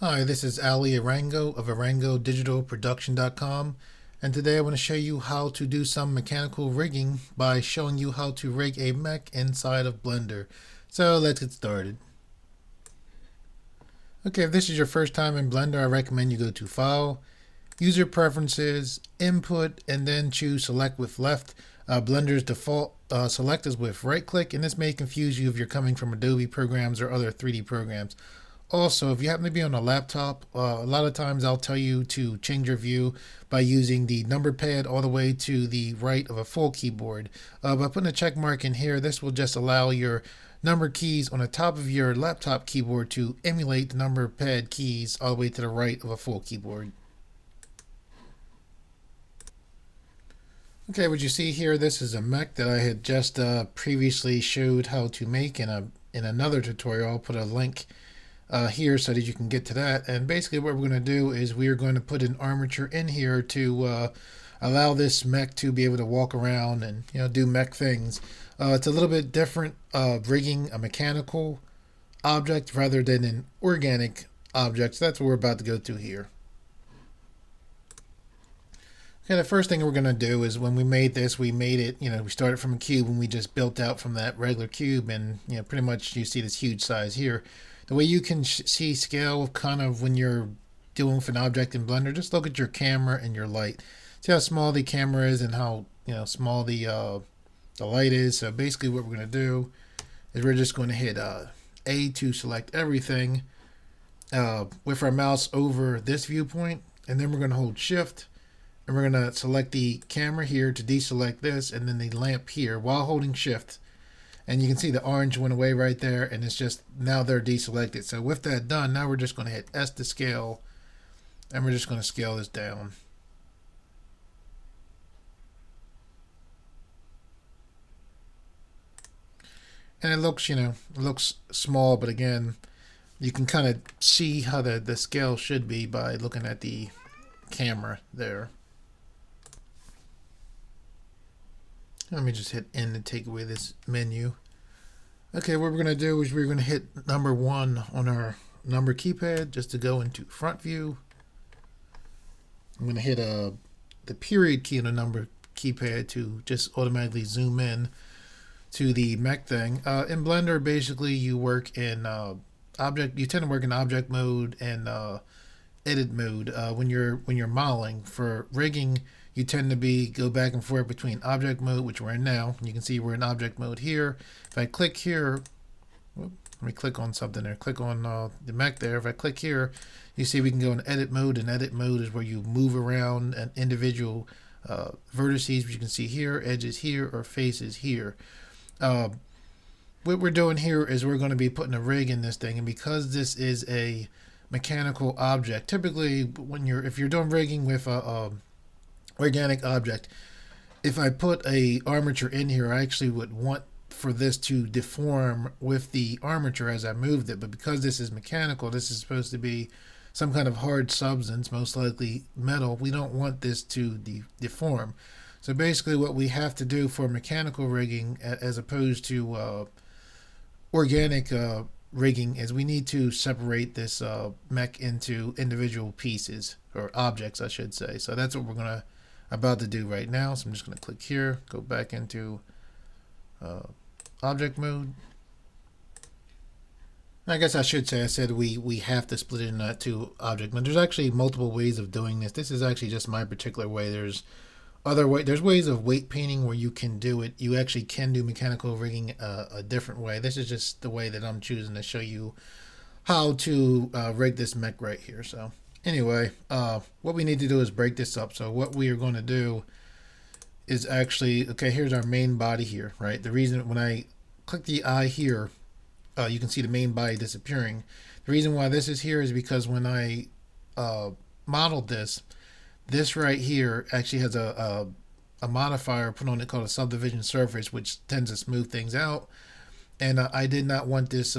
Hi, this is Alimayo Arango of ArangoDigitalProduction.com, and today I want to show you how to do some mechanical rigging by showing you how to rig a mech inside of Blender. So let's get started. Okay, if this is your first time in Blender, I recommend you go to File, User Preferences, Input, and then choose Select with Left. Blender's default select is with right click, and this may confuse you if you're coming from Adobe programs or other 3D programs. Also, if you happen to be on a laptop, a lot of times I'll tell you to change your view by using the number pad all the way to the right of a full keyboard. By putting a check mark in here, this will just allow your number keys on the top of your laptop keyboard to emulate the number pad keys all the way to the right of a full keyboard. Okay, what you see here, this is a mech that I had just previously showed how to make in another tutorial. I'll put a link here so that you can get to that. And basically what we're going to do is we are going to put an armature in here to allow this mech to be able to walk around and do mech things. It's a little bit different rigging a mechanical object rather than an organic object. So that's what we're about to go to here. Okay, the first thing we're going to do is when we made this, we made it, we started from a cube and we just built out from that regular cube, and pretty much you see this huge size here. The way you can see scale kind of when you're dealing with an object in Blender, just look at your camera and your light. See how small the camera is and how small the light is. So basically what we're going to do is we're just going to hit A to select everything with our mouse over this viewpoint, and then we're going to hold Shift and we're going to select the camera here to deselect this, and then the lamp here while holding Shift. And you can see the orange went away right there, and it's just now they're deselected. So with that done, now we're just going to hit S to scale, and we're just going to scale this down. And it looks, it looks small, but again, you can kind of see how the scale should be by looking at the camera there. Let me just hit N to take away this menu. Okay, what we're going to do is we're going to hit number 1 on our number keypad just to go into front view. I'm going to hit the period key on the number keypad to just automatically zoom in to the mech thing. In Blender, basically you work in you tend to work in object mode and edit mode when you're modeling. For rigging, you tend to go back and forth between object mode, which we're in now. You can see we're in object mode here. If I click here, let me click on something there. Click on the mech there. If I click here, you see we can go in edit mode, and edit mode is where you move around an individual vertices, which you can see here, edges here, or faces here. What we're doing here is we're going to be putting a rig in this thing, and because this is a mechanical object, typically if you're doing rigging with a organic object, if I put a armature in here, I actually would want for this to deform with the armature as I moved it. But because this is mechanical, this is supposed to be some kind of hard substance, most likely metal. We don't want this to deform. So basically what we have to do for mechanical rigging as opposed to organic rigging is we need to separate this mech into individual pieces, or objects I should say. So that's what we're about to do right now. So I'm just going to click here, go back into object mode. I guess I should say I said we have to split it into two object mode. There's actually multiple ways of doing this. This is actually just my particular way. There's ways of weight painting where you can do it. You actually can do mechanical rigging a different way. This is just the way that I'm choosing to show you how to rig this mech right here. So anyway, what we need to do is break this up. So what we are going to do is actually, okay, here's our main body here, right? The reason when I click the eye here, you can see the main body disappearing. The reason why this is here is because when I modeled this right here actually has a modifier put on it called a subdivision surface, which tends to smooth things out. And I did not want this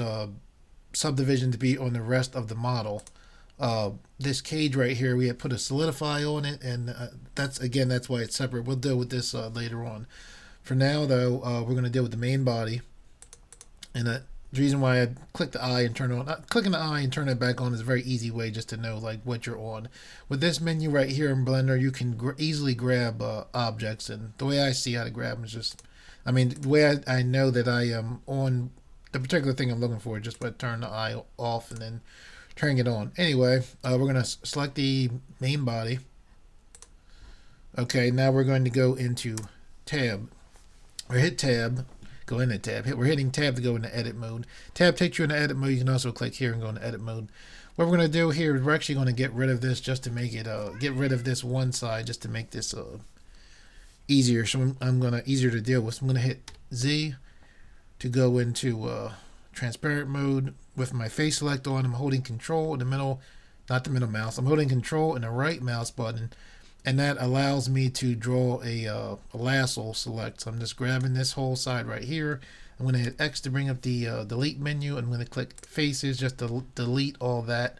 subdivision to be on the rest of the model. This cage right here, we had put a solidify on it, and that's why it's separate. We'll deal with this later on. For now though, we're going to deal with the main body, and The reason why I click the eye and turn it on, clicking the eye and turn it back on is a very easy way just to know like what you're on. With this menu right here in Blender, you can easily grab objects, and the way I see how to grab them is just, I mean, the way I know that I am on the particular thing I'm looking for, just by turning the eye off and then turning it on. Anyway, we're going to select the main body. Okay, now we're going to go into tab, or hit tab. Go into tab. We're hitting tab to go into edit mode. Tab takes you into edit mode. You can also click here and go into edit mode. What we're going to do here is we're actually going to get rid of this just to make it, get rid of this one side just to make this easier. So I'm going to, easier to deal with. So I'm going to hit Z to go into transparent mode with my face select on. I'm holding control in the middle, not the middle mouse. I'm holding control and the right mouse button, and that allows me to draw a lasso select. So I'm just grabbing this whole side right here. I'm going to hit X to bring up the delete menu. I'm going to click faces just to delete all that,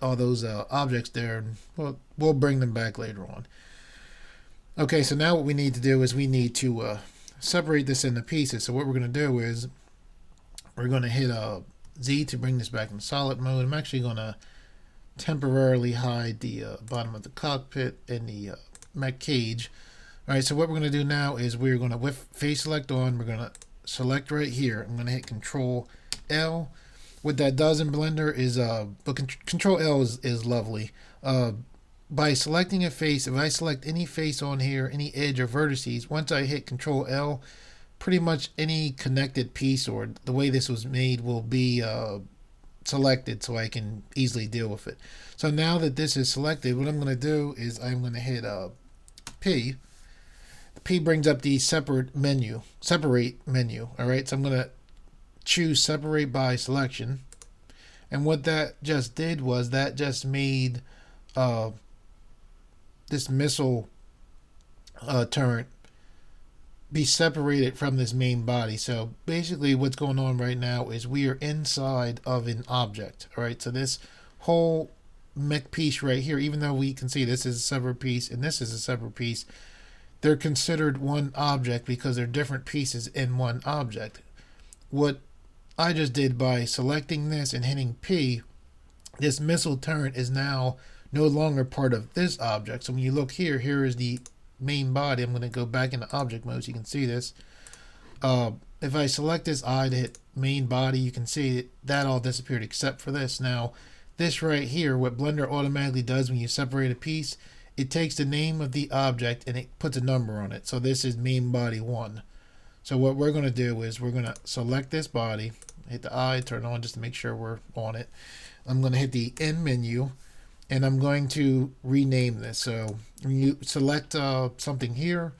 all those objects there, and we'll bring them back later on. Okay, so now what we need to do is we need to separate this into pieces. So what we're going to do is we're going to hit Z to bring this back in solid mode. I'm actually going to temporarily hide the bottom of the cockpit and the mech cage. Alright, so what we're going to do now is we're going to, with face select on, we're going to select right here. I'm going to hit Control L. What that does in Blender is, Control L is lovely. By selecting a face, if I select any face on here, any edge or vertices, once I hit Control L, pretty much any connected piece or the way this was made will be selected, so I can easily deal with it. So now that this is selected, what I'm going to do is I'm going to hit P. P brings up the separate menu. All right, so I'm going to choose separate by selection, and what that just did was that just made this missile turret be separated from this main body. So basically what's going on right now is we are inside of an object. All right, so this whole mech piece right here, even though we can see this is a separate piece and this is a separate piece, they're considered one object because they're different pieces in one object. What I just did by selecting this and hitting P, this missile turret is now no longer part of this object. So when you look here, here is the main body. I'm going to go back into object mode so you can see this. If I select this eye to hit main body, you can see that all disappeared except for this. Now this right here, what Blender automatically does when you separate a piece, it takes the name of the object and it puts a number on it. So this is main body 1. So what we're going to do is we're going to select this body, hit the eye, turn it on just to make sure we're on it. I'm going to hit the end menu, and I'm going to rename this. So when you select something here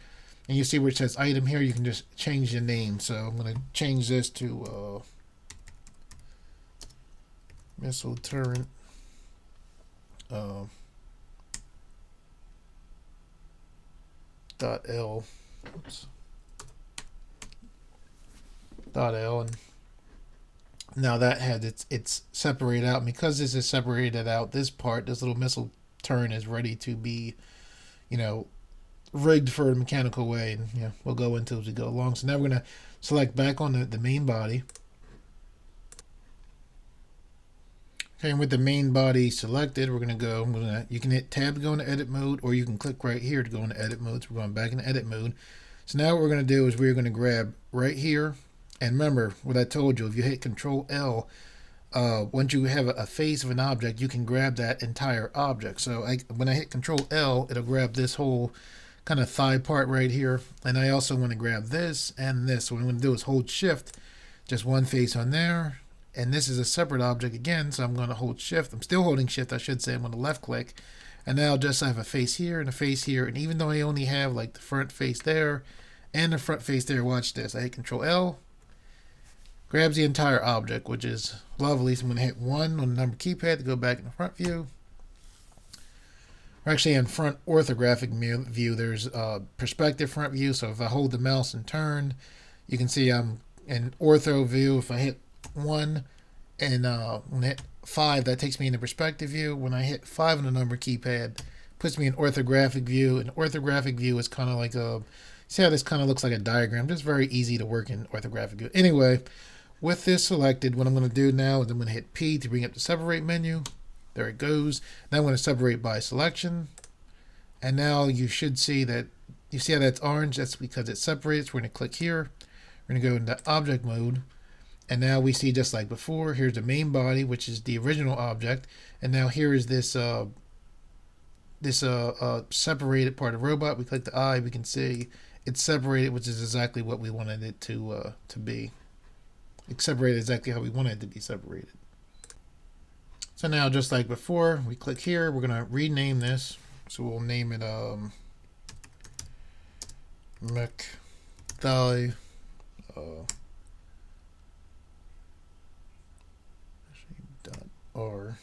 and you see where it says item here, you can just change the name. So I'm going to change this to missile turret .l. Oops. .l, and now that had it's separated out. And because this is separated out, this part, this little missile turret is ready to be, you know, rigged for a mechanical way. And yeah, we'll go into it as we go along. So now we're going to select back on the main body. Okay, and with the main body selected, we're going to go, you can hit tab to go into edit mode, or you can click right here to go into edit mode. So we're going back into edit mode. So now what we're going to do is we're going to grab right here. And remember what I told you, if you hit Control L, once you have a face of an object, you can grab that entire object. So when I hit Control L, it'll grab this whole kind of thigh part right here. And I also want to grab this and this. So what I'm going to do is hold Shift, just one face on there. And this is a separate object again, so I'm going to hold Shift. I'm still holding Shift, I should say. I'm going to left click. And now just I have a face here and a face here. And even though I only have like the front face there and the front face there, watch this. I hit Control L. Grabs the entire object, which is lovely. So I'm going to hit 1 on the number keypad to go back in the front view. Or actually, in front orthographic view, there's perspective front view. So if I hold the mouse and turn, you can see I'm in ortho view. If I hit 1 and when I hit 5, that takes me into perspective view. When I hit 5 on the number keypad, puts me in orthographic view. And orthographic view is kind of like a, see how this kind of looks like a diagram. Just very easy to work in orthographic view. Anyway, With this selected, what I'm going to do now is I'm going to hit P to bring up the separate menu. There it goes. Now I'm going to separate by selection. And now you should see that, you see how that's orange? That's because it's separated. So we're going to click here. We're going to go into object mode. And now we see, just like before, here's the main body, which is the original object. And now here is this separated part of the robot. We click the eye, we can see it's separated, which is exactly what we wanted it to be. It's separated exactly how we wanted it to be separated. So now, just like before, we click here. We're going to rename this. So we'll name it Mech Thigh. .r.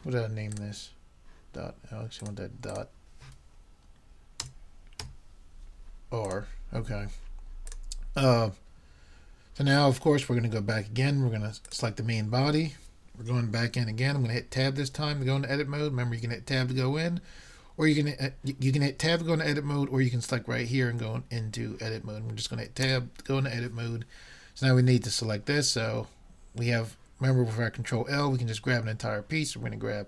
What did I name this? Dot. I actually want that dot .r. Okay. So now, of course, we're going to go back again. We're going to select the main body. We're going back in again. I'm going to hit Tab this time to go into edit mode. Remember, you can hit Tab to go in, or you can hit Tab to go into edit mode, or you can select right here and go into edit mode. We're just going to hit Tab to go into edit mode. So now we need to select this. So we have, remember, with our Control L, we can just grab an entire piece. We're going to grab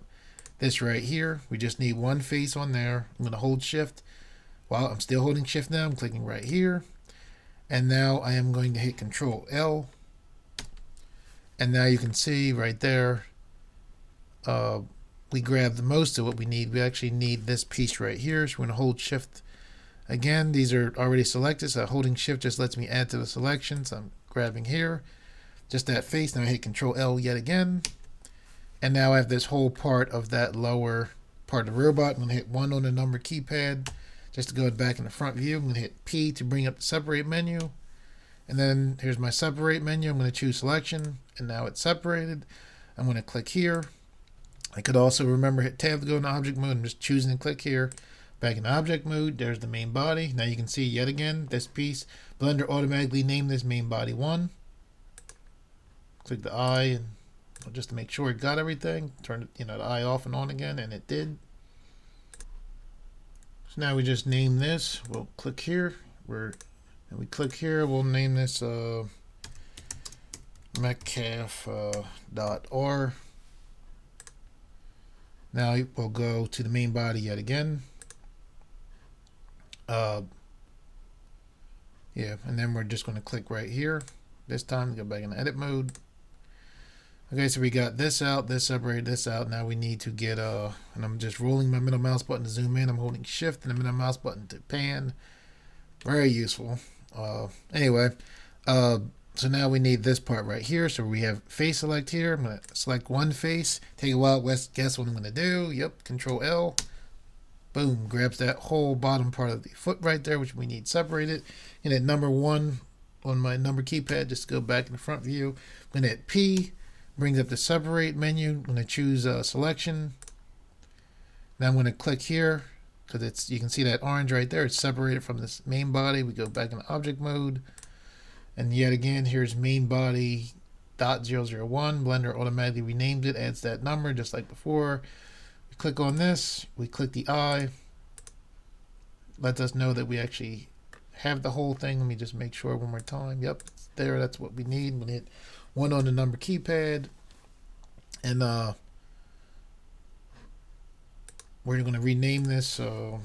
this right here. We just need one face on there. I'm going to hold Shift. While I'm still holding Shift now, I'm clicking right here. And now I am going to hit Control L. And now you can see right there, we grabbed the most of what we need. We actually need this piece right here. So we're going to hold Shift again. These are already selected, so holding Shift just lets me add to the selection. So I'm grabbing here, just that face. Now I hit Control L yet again. And now I have this whole part of that lower part of the robot. I'm going to hit 1 on the number keypad just to go back in the front view. I'm going to hit P to bring up the separate menu. And then here's my separate menu. I'm going to choose selection, and now it's separated. I'm going to click here. I could also, remember, hit Tab to go into object mode. I'm just choosing to click here. Back in object mode, there's the main body. Now you can see yet again this piece. Blender automatically named this main body 1. Click the eye, and just to make sure it got everything. Turn it, the eye off and on again, and it did. So now we just name this. We'll click here. And we click here, we'll name this mechcalf.r. Now we'll go to the main body yet again. Yeah, and then we're just going to click right here. This time, go back in edit mode. Okay, so we got this out, this separated, this out. Now we need to get, and I'm just rolling my middle mouse button to zoom in. I'm holding Shift and the middle mouse button to pan. Very useful. Anyway, so now we need this part right here. So we have face select here. I'm going to select one face. Take a while, guess what I'm going to do. Yep, Control L. Boom, grabs that whole bottom part of the foot right there, which we need separated. And at number 1 on my number keypad, just to go back in the front view. I'm going to hit P, brings up the separate menu. I'm going to choose selection. Now I'm going to click here, because you can see that orange right there. It's separated from this main body. We go back into object mode, and yet again, here's main body .001. Blender automatically renamed it, adds that number just like before. We click on this, we click the eye, lets us know that we actually have the whole thing. Let me just make sure one more time. Yep, it's there. That's what we need. We'll hit 1 on the number keypad, and we're going to rename this, so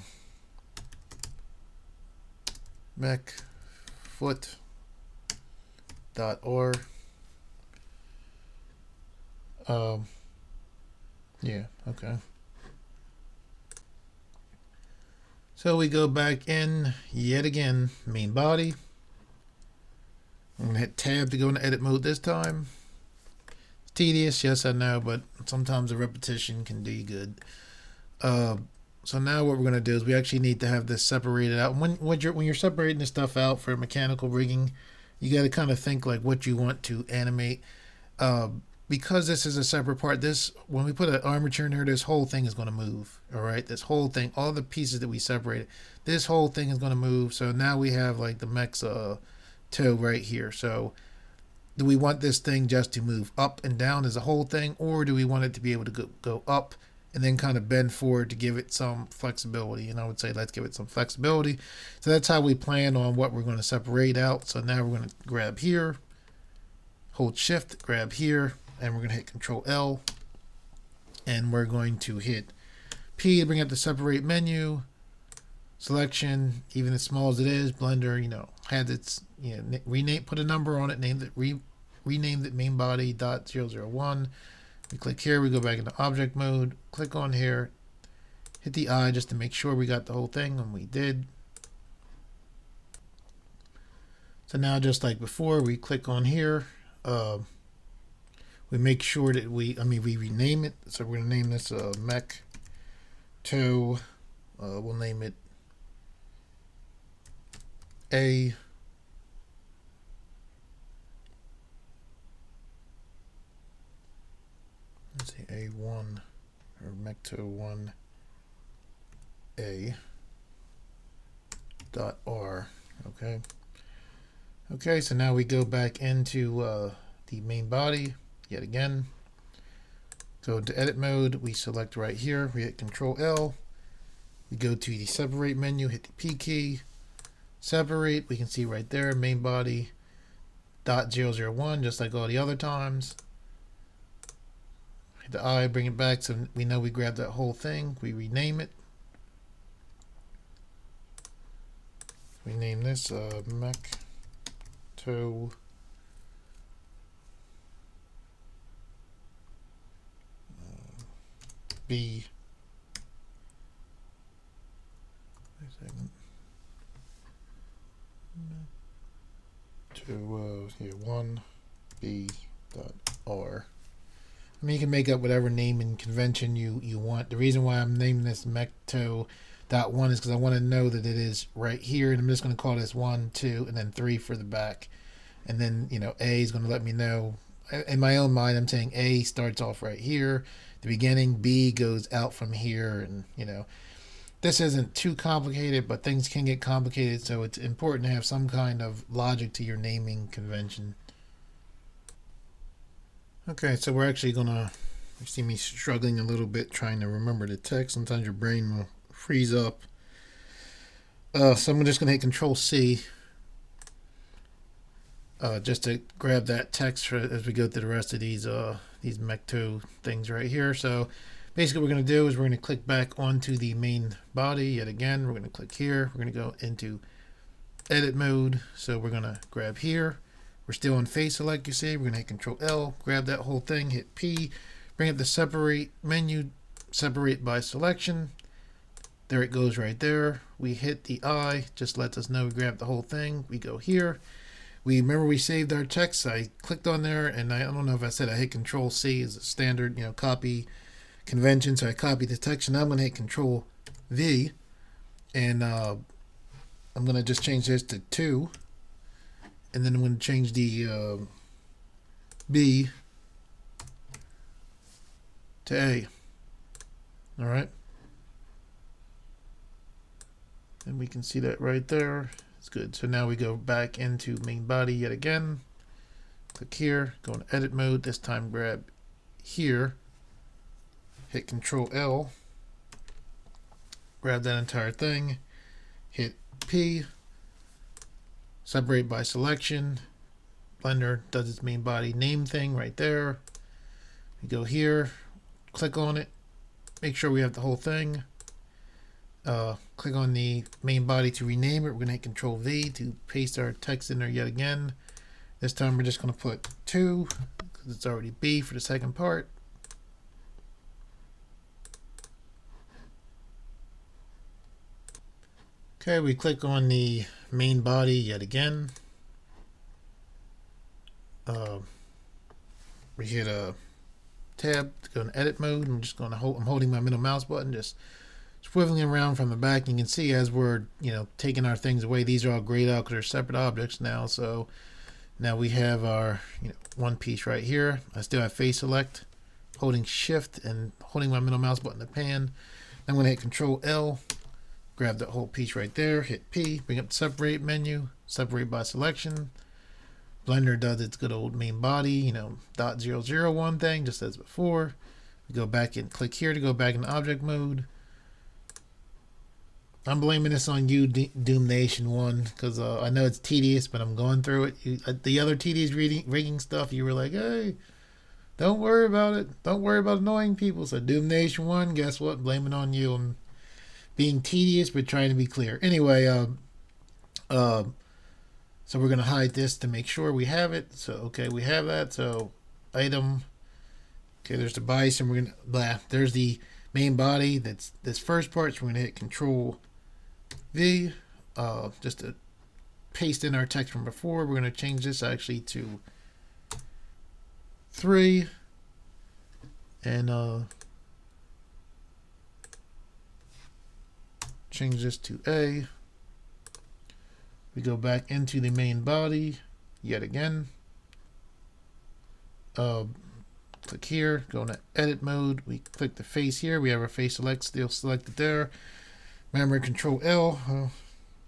mechfoot.or. Yeah, okay. So we go back in yet again, main body. I'm going to hit Tab to go into edit mode this time. It's tedious, yes I know, but sometimes a repetition can do you good. So now what we're going to do is we actually need to have this separated out. When you're separating this stuff out for mechanical rigging, you got to kind of think like what you want to animate. Because this is a separate part, when we put an armature in here, this whole thing is going to move. All right, this whole thing, all the pieces that we separated, this whole thing is going to move. So now we have like the mech's toe right here. So do we want this thing just to move up and down as a whole thing, or do we want it to be able to go up and then kind of bend forward to give it some flexibility? And I would say let's give it some flexibility. So that's how we plan on what we're going to separate out. So now we're going to grab here, hold shift, grab here, and we're going to hit Control L, and we're going to hit P to bring up the separate menu. Selection, even as small as it is, Blender, had its, rename, put a number on it, named it, renamed it main body .001. We click here, we go back into object mode, click on here, hit the I just to make sure we got the whole thing, and we did. So now, just like before, we click on here, we make sure that we rename it. So we're going to name this Mech to, we'll name it A. Let's see, A1 or Mech to 1A .R. Okay. Okay, so now we go back into the main body yet again. Go into edit mode. We select right here. We hit Control L. We go to the separate menu. Hit the P key. Separate. We can see right there main body .001, just like all the other times. Hit the I. Bring it back so we know we grabbed that whole thing. We rename it. We name this Mech to B. Wait a second. To 1B.R. I mean, you can make up whatever naming convention you want. The reason why I'm naming this Mech to .1 is because I want to know that it is right here, and I'm just going to call this 1, 2, and then 3 for the back. And then, A is going to let me know. In my own mind, I'm saying A starts off right here, the beginning, B goes out from here, and, this isn't too complicated, but things can get complicated, so it's important to have some kind of logic to your naming convention. Okay, so we're actually going to, you see me struggling a little bit trying to remember the text. Sometimes your brain will freeze up. So I'm just going to hit Control C. Just to grab that text as we go through the rest of these Mech 2 things right here. So basically what we're going to do is we're going to click back onto the main body yet again. We're going to click here. We're going to go into edit mode. So we're going to grab here. We're still on face select, you see. We're going to hit Control L, grab that whole thing, hit P, bring up the separate menu, separate by selection. There it goes right there. We hit the I, just lets us know we grabbed the whole thing. We go here. Remember we saved our text. I clicked on there, and I don't know if I said I hit Control C as a standard, copy convention. So I copied the text, and now I'm going to hit Control V, and I'm going to just change this to 2, and then I'm going to change the B to A. All right, and we can see that right there. It's good. So now we go back into main body yet again. Click here, go in edit mode. This time grab here, hit Control L, grab that entire thing, hit P, separate by selection. Blender does its main body name thing right there. We go here, click on it, make sure we have the whole thing. Click on the main body to rename it. We're going to hit Control V to paste our text in there yet again. This time we're just going to put 2 because it's already B for the second part. Okay, we click on the main body yet again. We hit a tab to go in edit mode. I'm just going to I'm holding my middle mouse button, just swiveling around from the back. You can see as we're taking our things away, these are all grayed out because they're separate objects now. So now we have our one piece right here. I still have face select, holding shift and holding my middle mouse button to pan. I'm going to hit Control L, grab the whole piece right there, hit P, bring up the separate menu, separate by selection. Blender does its good old main body, .001 thing, just as before. We go back and click here to go back in object mode. I'm blaming this on you, Doom Nation One, because I know it's tedious, but I'm going through it. The other tedious rigging stuff, you were like, "Hey, don't worry about it. Don't worry about annoying people." So Doom Nation One, guess what? Blame it on you. I'm being tedious, but trying to be clear. Anyway, uh, so we're gonna hide this to make sure we have it. So okay, we have that. So item. Okay, there's the bison. We're gonna there's the main body. That's this first part. So we're gonna hit Control V, just to paste in our text from before. We're gonna change this actually to 3, and change this to A. We go back into the main body yet again. Click here, go into edit mode. We click the face here. We have our face still selected there. Remember, Control L.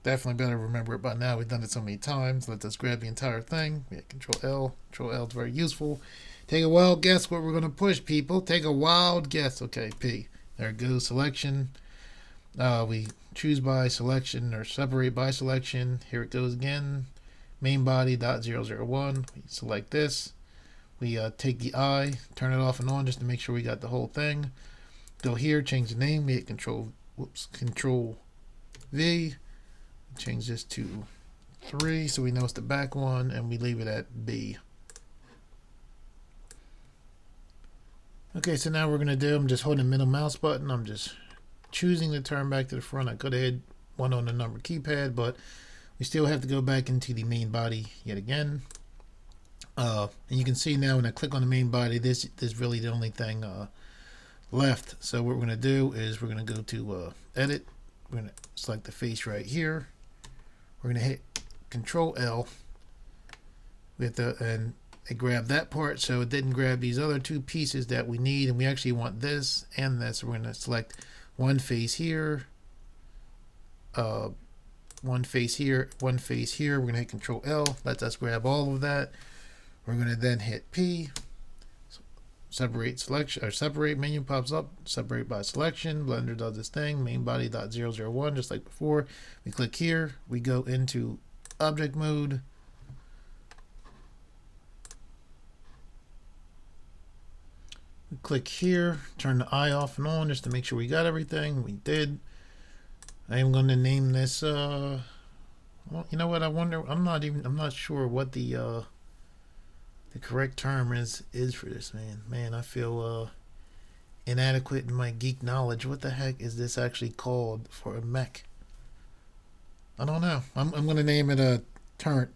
Definitely better remember it by now. We've done it so many times. Let us grab the entire thing. We hit Control L. Control L is very useful. Take a wild guess what we're going to push, people. Take a wild guess. Okay, P. There it goes. Selection. We choose by selection or separate by selection. Here it goes again. Main body .001. We select this. We take the eye, turn it off and on just to make sure we got the whole thing. Go here, change the name. We hit Control V. Change this to 3 so we know it's the back one, and we leave it at B. Okay, so now we're going to do, I'm just holding the middle mouse button. I'm just choosing to turn back to the front. I could have hit 1 on the number keypad, but we still have to go back into the main body yet again. And you can see now when I click on the main body, this is really the only thing left. So what we're going to do is we're going to go to edit. We're going to select the face right here. We're going to hit Control L. We have to, and it grabbed that part, so it didn't grab these other 2 pieces that we need, and we actually want this and this. So we're going to select one face here, one face here, one face here. We're going to hit Control L. Lets us grab all of that. We're going to then hit P. Separate selection, or separate menu pops up. Separate by selection. Blender does this thing. Main body .001, just like before. We click here. We go into object mode. We click here. Turn the eye off and on just to make sure we got everything. We did. I am going to name this. Well, you know what? I wonder. I'm not sure what the correct term is for this, man. Man, I feel inadequate in my geek knowledge. What the heck is this actually called for a mech? I don't know. I'm going to name it a turret.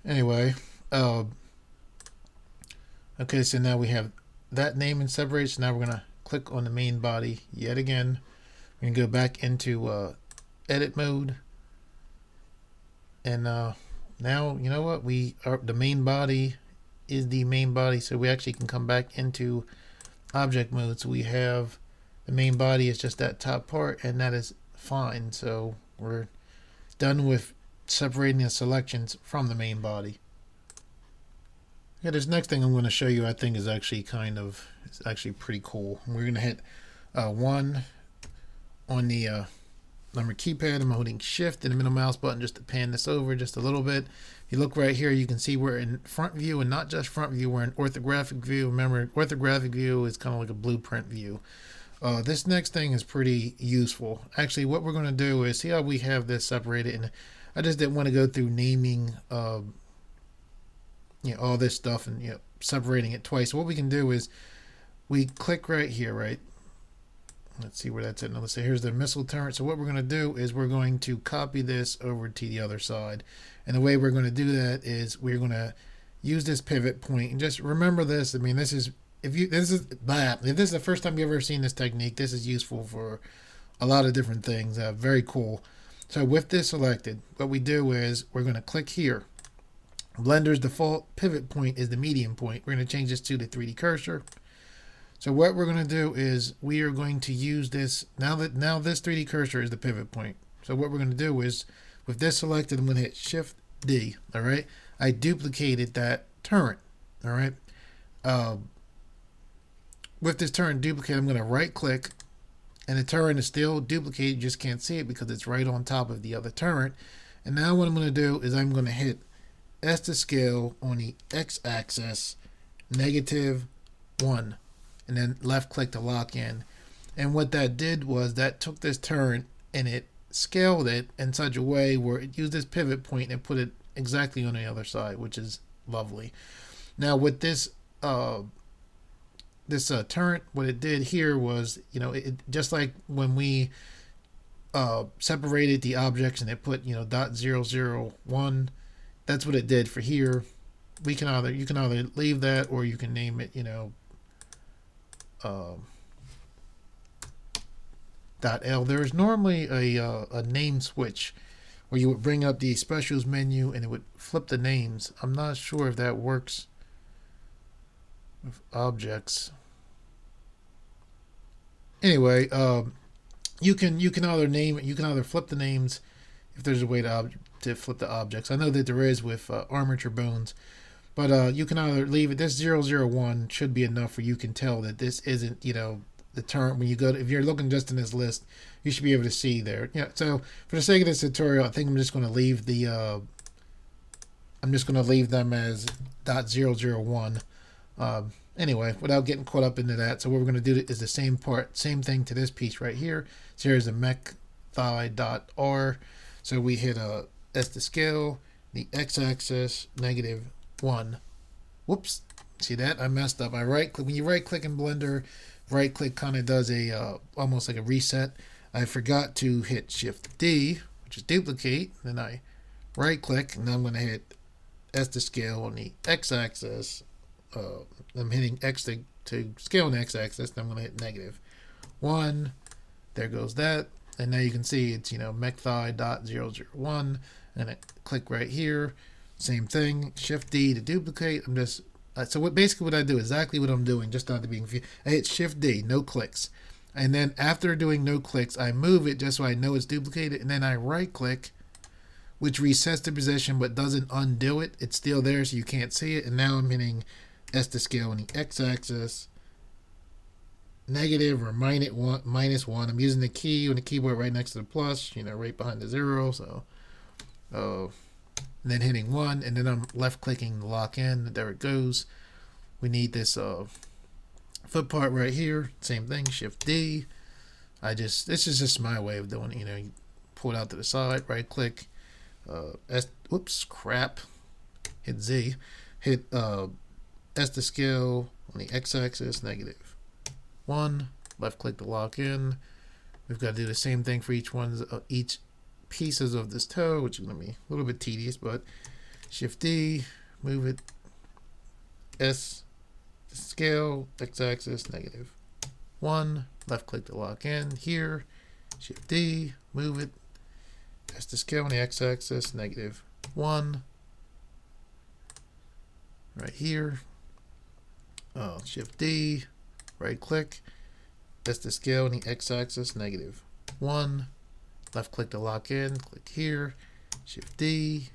Anyway, okay, so now we have that name and separate. So now we're going to click on the main body yet again. We're going to go back into edit mode, and now you know what, the main body is the main body, so we actually can come back into object mode. So we have the main body is just that top part, and that is fine. So we're done with separating the selections from the main body. Yeah, this next thing I'm going to show you, I think, is actually it's actually pretty cool. We're going to hit 1 on the number keypad. I'm holding shift and the middle mouse button just to pan this over just a little bit. If you look right here, you can see we're in front view, and not just front view, we're in orthographic view. Remember, orthographic view is kind of like a blueprint view. This next thing is pretty useful. Actually, what we're going to do is, see how we have this separated, and I just didn't want to go through naming all this stuff and separating it twice. So what we can do is we click right here, right? Let's see where that's at. Now let's say here's the missile turret. So what we're going to do is we're going to copy this over to the other side. And the way we're going to do that is we're going to use this pivot point. And just remember this. I mean, this is if this is the first time you've ever seen this technique, this is useful for a lot of different things. Very cool. So with this selected, what we do is we're going to click here. Blender's default pivot point is the medium point. We're going to change this to the 3D cursor. So what we're going to do is we are going to use this, now this 3D cursor is the pivot point. So what we're going to do is, with this selected, I'm going to hit Shift D, all right? I duplicated that turret, all right? with this turret duplicate, I'm going to right click, and the turret is still duplicated. You just can't see it because it's right on top of the other turret. And now what I'm going to do is I'm going to hit S to scale on the X axis, -1, and then left click to lock in. And what that did was that took this turret and it scaled it in such a way where it used this pivot point and put it exactly on the other side, which is lovely. Now with this turret, what it did here was, it just like when we separated the objects and it put, .001, that's what it did for here. You can either leave that or you can name it, .l. There's normally a name switch where you would bring up the specials menu and it would flip the names. I'm not sure if that works with objects. Anyway, you can either name it, you can either flip the names if there's a way to flip the objects. I know that there is with armature bones, but you can either leave it. This 001 should be enough for you can tell that this isn't, the turret. When you go to, if you're looking just in this list, you should be able to see there. So for the sake of this tutorial, I think I'm just going to leave the I'm just going to leave them as .001. Anyway, without getting caught up into that, so what we're going to do is the same thing to this piece right here. So here's a mech thigh.r. So we hit S to scale, the x-axis, -1. Whoops, see that? I messed up. I right click. When you right click in Blender, right click kind of does a almost like a reset. I forgot to hit Shift D, which is duplicate. Then I right click, and then I'm going to hit S to scale on the x-axis. I'm hitting X to scale on the x-axis. Then I'm going to hit -1. There goes that. And now you can see it's, mech thigh.001. And I click right here. Same thing. Shift D to duplicate. I'm just so basically what I do, exactly what I'm doing, just not to be confused. I hit Shift D, no clicks. And then after doing no clicks, I move it just so I know it's duplicated. And then I right click, which resets the position but doesn't undo it. It's still there so you can't see it. And now I'm hitting S to scale on the x-axis, negative or -1. I'm using the key on the keyboard right next to the plus, right behind the 0. So, and then hitting 1, and then I'm left clicking to lock in. There it goes. We need this foot part right here. Same thing. Shift D. This is just my way of doing it. You pull it out to the side, right click. Whoops, crap. Hit Z. Hit S to scale on the x-axis, -1. Left click to lock in. We've got to do the same thing for each pieces of this toe, which is going to be a little bit tedious, but Shift D, move it, S to scale, x-axis, -1. Left click to lock in here. Shift D, move it, S to scale on the x-axis, -1. Right here. Shift D, right click, S to scale on the x-axis, -1. Left click to lock in, click here, Shift D.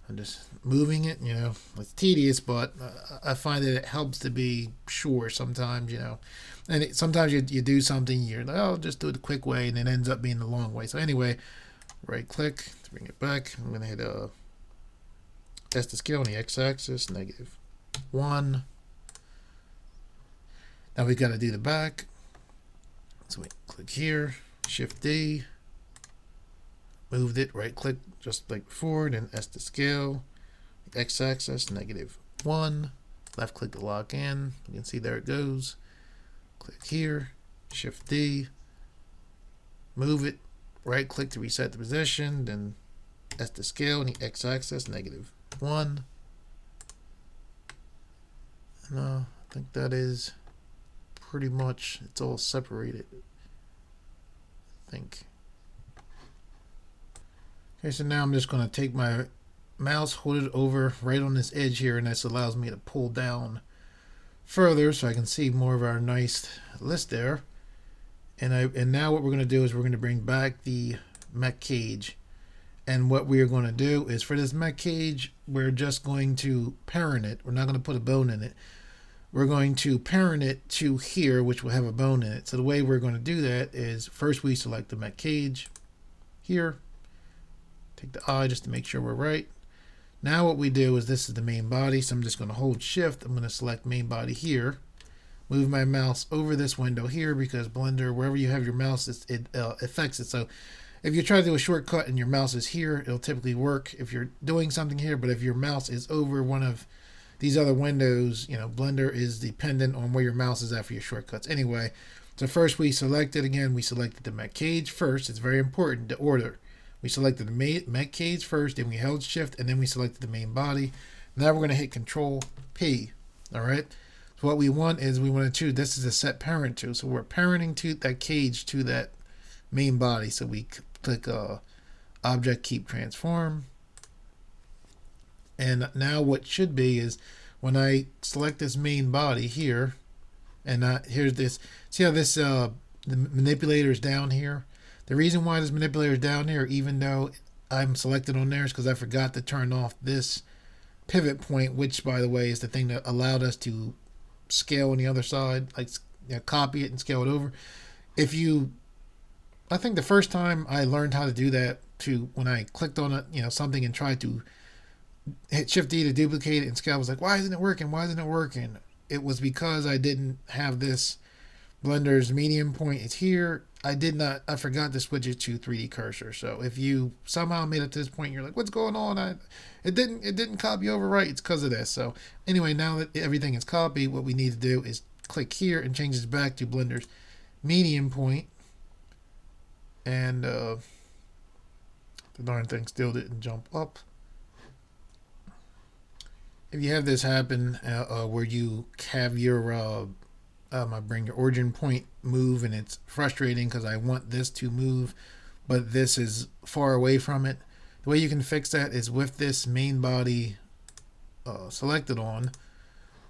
I'm just moving it, it's tedious, but I find that it helps to be sure sometimes, and sometimes you do something, you're like, oh, I'll just do it the quick way, and it ends up being the long way. So anyway, right click to bring it back. I'm going to hit S to scale on the x-axis, -1. Now we got to do the back. So we click here, Shift D, moved it, right click just like before, then S to scale, x-axis, -1. Left click to lock in. You can see there it goes. Click here, Shift D, move it, right click to reset the position, then S to scale and the x-axis, -1. And I think that is pretty much, it's all separated, I think. Okay, so now I'm just going to take my mouse, hold it over right on this edge here, and this allows me to pull down further so I can see more of our nice list there. And now what we're going to do is we're going to bring back the mech cage. And what we are going to do is for this mech cage, we're just going to parent it. We're not going to put a bone in it. we're going to parent it to here, which will have a bone in it. So the way we're going to do that is first we select the Mech cage here, take the eye just to make sure we're right. Now what we do is this is the main body, so I'm just going to hold shift. I'm going to select main body here, move my mouse over this window here, because Blender, wherever you have your mouse, it affects it. So if you try to do a shortcut and your mouse is here, it'll typically work if you're doing something here. But if your mouse is over one of these other windows, Blender is dependent on where your mouse is at for your shortcuts. Anyway, so first we selected, again, we selected the Mech cage first. It's very important, the order. We selected the Mech cage first, then we held shift, and then we selected the main body. Now we're going to hit Control P. All right. So what we want is we want to choose, this is a set parent to. So we're parenting to that cage to that main body. So we click Object Keep Transform. And now what should be is when I select this main body here, and here's this, see how this the manipulator is down here? The reason why this manipulator is down here, even though I'm selected on there, is because I forgot to turn off this pivot point, which, by the way, is the thing that allowed us to scale on the other side, like copy it and scale it over. I think the first time I learned how to do that, when I clicked on it, something and tried to hit Shift D to duplicate it and scale, I was like, why isn't it working? Why isn't it working? It was because I didn't have this Blender's medium point is here. I forgot to switch it to 3D cursor. So if you somehow made it to this point, you're like, what's going on? It didn't copy over right. It's because of this. So anyway, now that everything is copied, what we need to do is click here and change this back to Blender's medium point. And the darn thing still didn't jump up. If you have this happen where you have your I bring your origin point move, and it's frustrating because I want this to move, but this is far away from it. The way you can fix that is with this main body selected on.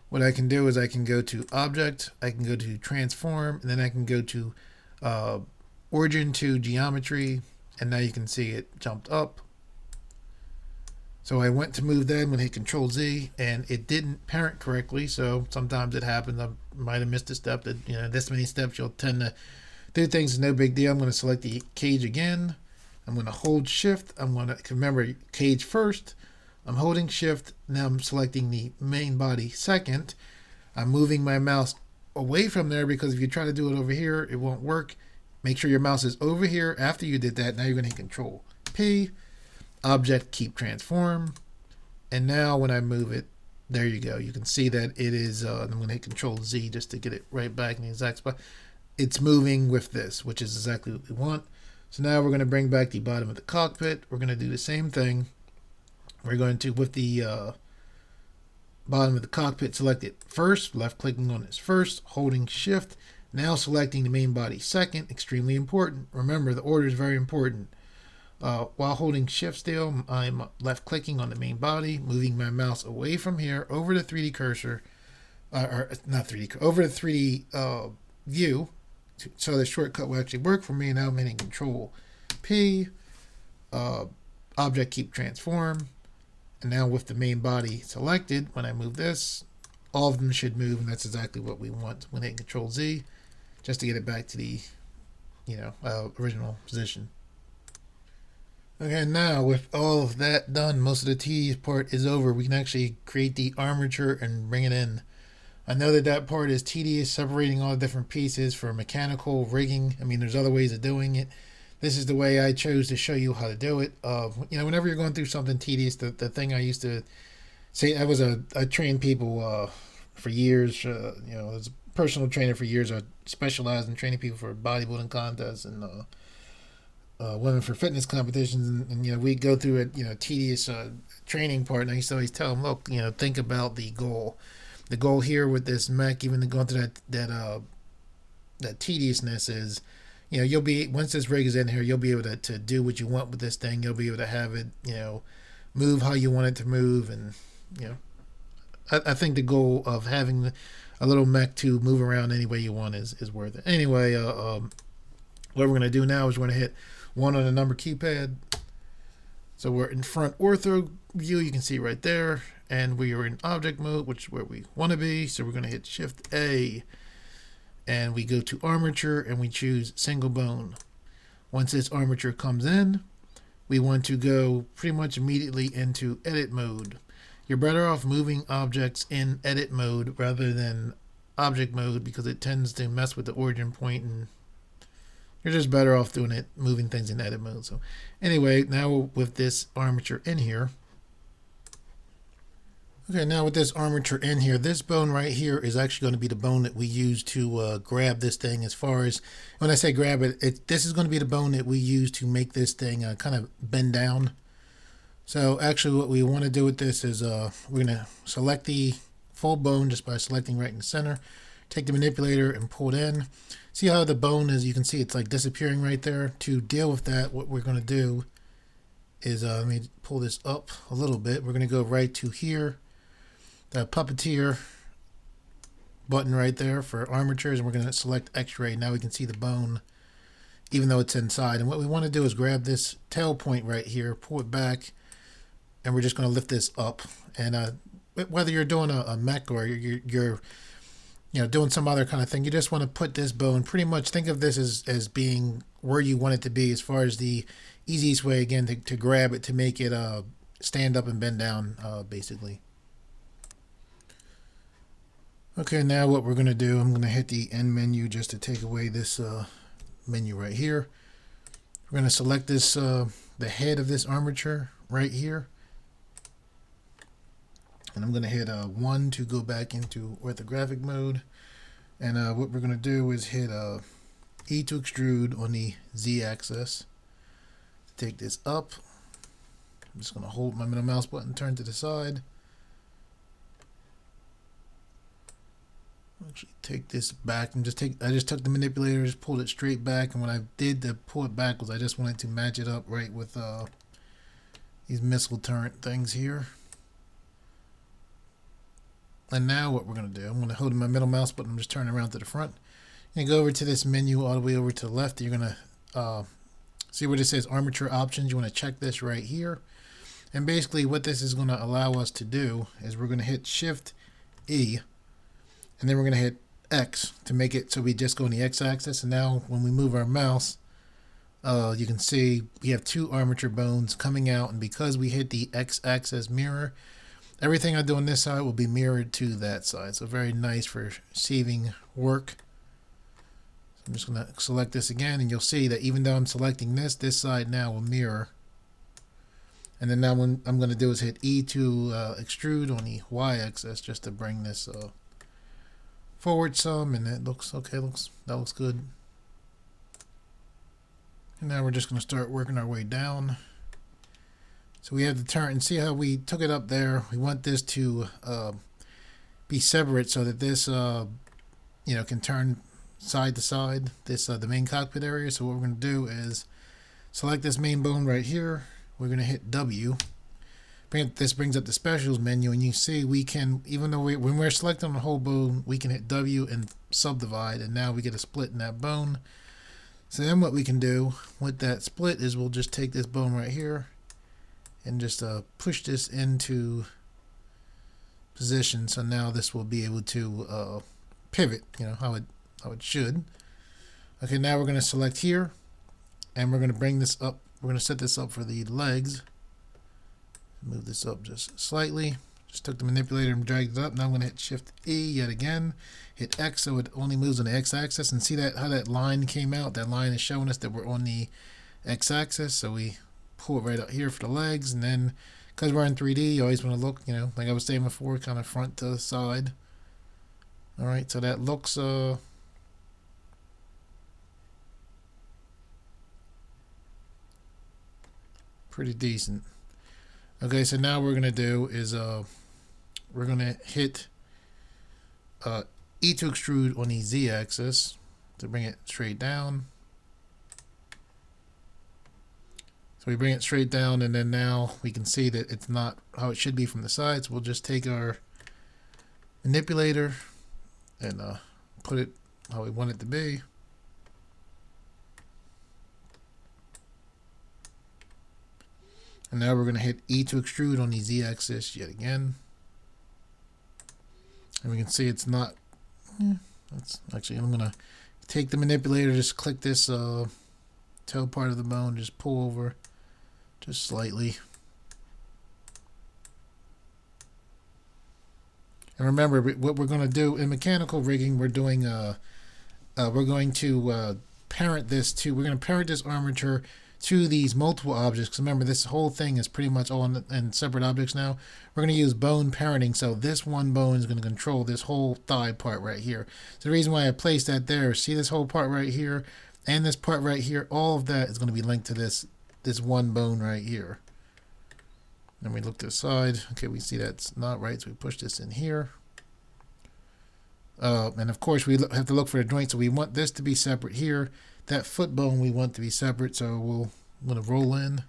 What I can do is I can go to Object, I can go to Transform, and then I can go to Origin to Geometry, and now you can see it jumped up. So I went to move that, I'm going to hit Control Z, and it didn't parent correctly. So sometimes it happens. I might have missed a step. That this many steps, you'll tend to do things. Is no big deal. I'm going to select the cage again. I'm going to hold Shift. I'm going to remember cage first. I'm holding Shift. Now I'm selecting the main body second. I'm moving my mouse away from there because if you try to do it over here, it won't work. Make sure your mouse is over here. After you did that, now you're going to hit Control P. Object Keep Transform, and now when I move it, there you go. You can see that it is. I'm going to hit Control Z just to get it right back in the exact spot. It's moving with this, which is exactly what we want. So now we're going to bring back the bottom of the cockpit. We're going to do the same thing. We're going to, with the bottom of the cockpit, select it first. Left clicking on this first, holding Shift. Now selecting the main body second. Extremely important. Remember, the order is very important. While holding Shift still, I'm left clicking on the main body, moving my mouse away from here over the 3D cursor, or not 3D, over the 3D view, so the shortcut will actually work for me. Now I'm hitting Control P, Object Keep Transform, and now with the main body selected, when I move this, all of them should move, and that's exactly what we want. When hitting Control Z, just to get it back to the original position. Okay, now with all of that done, most of the tedious part is over. We can actually create the armature and bring it in. I know that part is tedious, separating all the different pieces for mechanical rigging. I mean, there's other ways of doing it. This is the way I chose to show you how to do it. Whenever you're going through something tedious, the thing I used to say, I trained people for years. As a personal trainer for years, I specialized in training people for bodybuilding contests and women for fitness competitions, and we go through a tedious training part, and I used to always tell them, look, think about the goal. The goal here with this mech, even going through that tediousness is, you'll be, once this rig is in here, you'll be able to do what you want with this thing. You'll be able to have it, move how you want it to move, and I think the goal of having a little mech to move around any way you want is worth it. Anyway, what we're going to do now is we're going to hit 1 on the number keypad. So we're in front ortho view, you can see right there, and we are in object mode, which is where we want to be. So we're going to hit Shift A, and we go to armature, and we choose single bone. Once this armature comes in, we want to go pretty much immediately into edit mode. You're better off moving objects in edit mode rather than object mode, because it tends to mess with the origin point, and you're just better off doing it, moving things in edit mode. So anyway, now with this armature in here, okay, now with this armature in here, this bone right here is actually going to be the bone that we use to grab this thing. As far as when I say grab it, this is going to be the bone that we use to make this thing kind of bend down. So actually what we want to do with this is we're going to select the full bone just by selecting right in the center. Take the manipulator and pull it in. See how the bone is, you can see it's like disappearing right there. To deal with that, what we're going to do is, let me pull this up a little bit. We're going to go right to here, the puppeteer button right there for armatures, and we're going to select X-ray. Now we can see the bone even though it's inside. And what we want to do is grab this tail point right here, pull it back, and we're just going to lift this up. And whether you're doing a mech or you're doing some other kind of thing, you just want to put this bone, pretty much think of this as being where you want it to be, as far as the easiest way, again, to grab it, to make it stand up and bend down, basically. Okay, now what we're going to do, I'm going to hit the end menu just to take away this menu right here. We're going to select this, the head of this armature right here. And I'm going to hit 1 to go back into orthographic mode. And what we're going to do is hit E to extrude on the Z axis. Take this up. I'm just going to hold my middle mouse button, turn to the side. Actually take this back and I just took the manipulator, just pulled it straight back. And when I did to pull it back was I just wanted to match it up right with these missile turret things here. And now what we're going to do, I'm going to hold my middle mouse button, I'm just turning around to the front. And go over to this menu all the way over to the left. You're going to see where it says armature options. You want to check this right here. And basically what this is going to allow us to do is we're going to hit Shift E. And then we're going to hit X to make it so we just go on the X axis. And now when we move our mouse, you can see we have 2 armature bones coming out. And because we hit the X axis mirror, everything I do on this side will be mirrored to that side. So very nice for sieving work. So I'm just going to select this again, and you'll see that even though I'm selecting this side now will mirror. And then now what I'm going to do is hit E to extrude on the Y axis just to bring this forward some, and it looks okay. That looks good. And now we're just going to start working our way down. So we have the turn, and see how we took it up there. We want this to be separate so that this can turn side to side, this the main cockpit area. So what we're going to do is select this main bone right here. We're going to hit W. This brings up the specials menu, and you see we can, even though when we're selecting the whole bone, we can hit W and subdivide, and now we get a split in that bone. So then what we can do with that split is we'll just take this bone right here and just push this into position. So now this will be able to pivot, how it should. Okay, now we're going to select here, and we're going to bring this up. We're going to set this up for the legs. Move this up just slightly. Just took the manipulator and dragged it up. Now I'm going to hit Shift E yet again. Hit X so it only moves on the X axis. And see that how that line came out? That line is showing us that we're on the X axis. So we pull it right out here for the legs. And then because we're in 3D, you always want to look, like I was saying before, kind of front to side. Alright, so that looks pretty decent. Okay, so now what we're going to do is we're going to hit E to extrude on the Z axis to bring it straight down. So we bring it straight down, and then now we can see that it's not how it should be from the sides. We'll just take our manipulator and put it how we want it to be. And now we're going to hit E to extrude on the Z axis yet again. And we can see it's not. That's actually, I'm gonna take the manipulator, just click this tail part of the bone, just pull over just slightly. And remember, what we're going to do in mechanical rigging, we're doing we're going to parent this to, we're going to parent this armature to these multiple objects. Remember, this whole thing is pretty much all in separate objects now. We're going to use bone parenting, so this one bone is going to control this whole thigh part right here. So the reason why I placed that there, see this whole part right here and this part right here, all of that is going to be linked to this one bone right here. Then we look to the side. Okay, we see that's not right, so we push this in here. And of course, we have to look for the joint, so we want this to be separate here. That foot bone we want to be separate, so I'm going to roll in,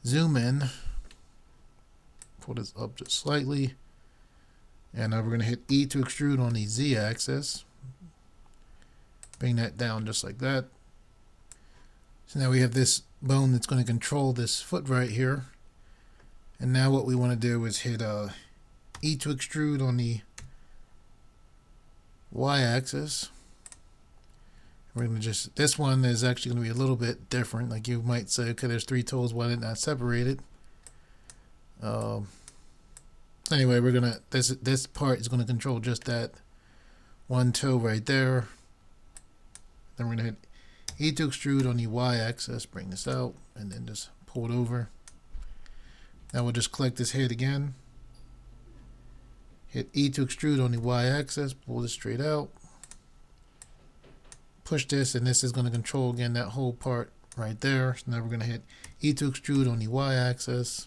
zoom in, pull this up just slightly, and now we're going to hit E to extrude on the Z axis. Bring that down just like that. So now we have this bone that's going to control this foot right here. And now what we want to do is hit E to extrude on the Y-axis. We're going to just, this one is actually going to be a little bit different. Like you might say, okay, there's 3 toes, why didn't I separate it? Anyway, we're going to, this part is going to control just that one toe right there. Then we're going to hit E to extrude on the Y-axis, bring this out, and then just pull it over. Now we'll just click this head again. Hit E to extrude on the Y-axis, pull this straight out. Push this, and this is going to control again that whole part right there. So now we're going to hit E to extrude on the Y-axis.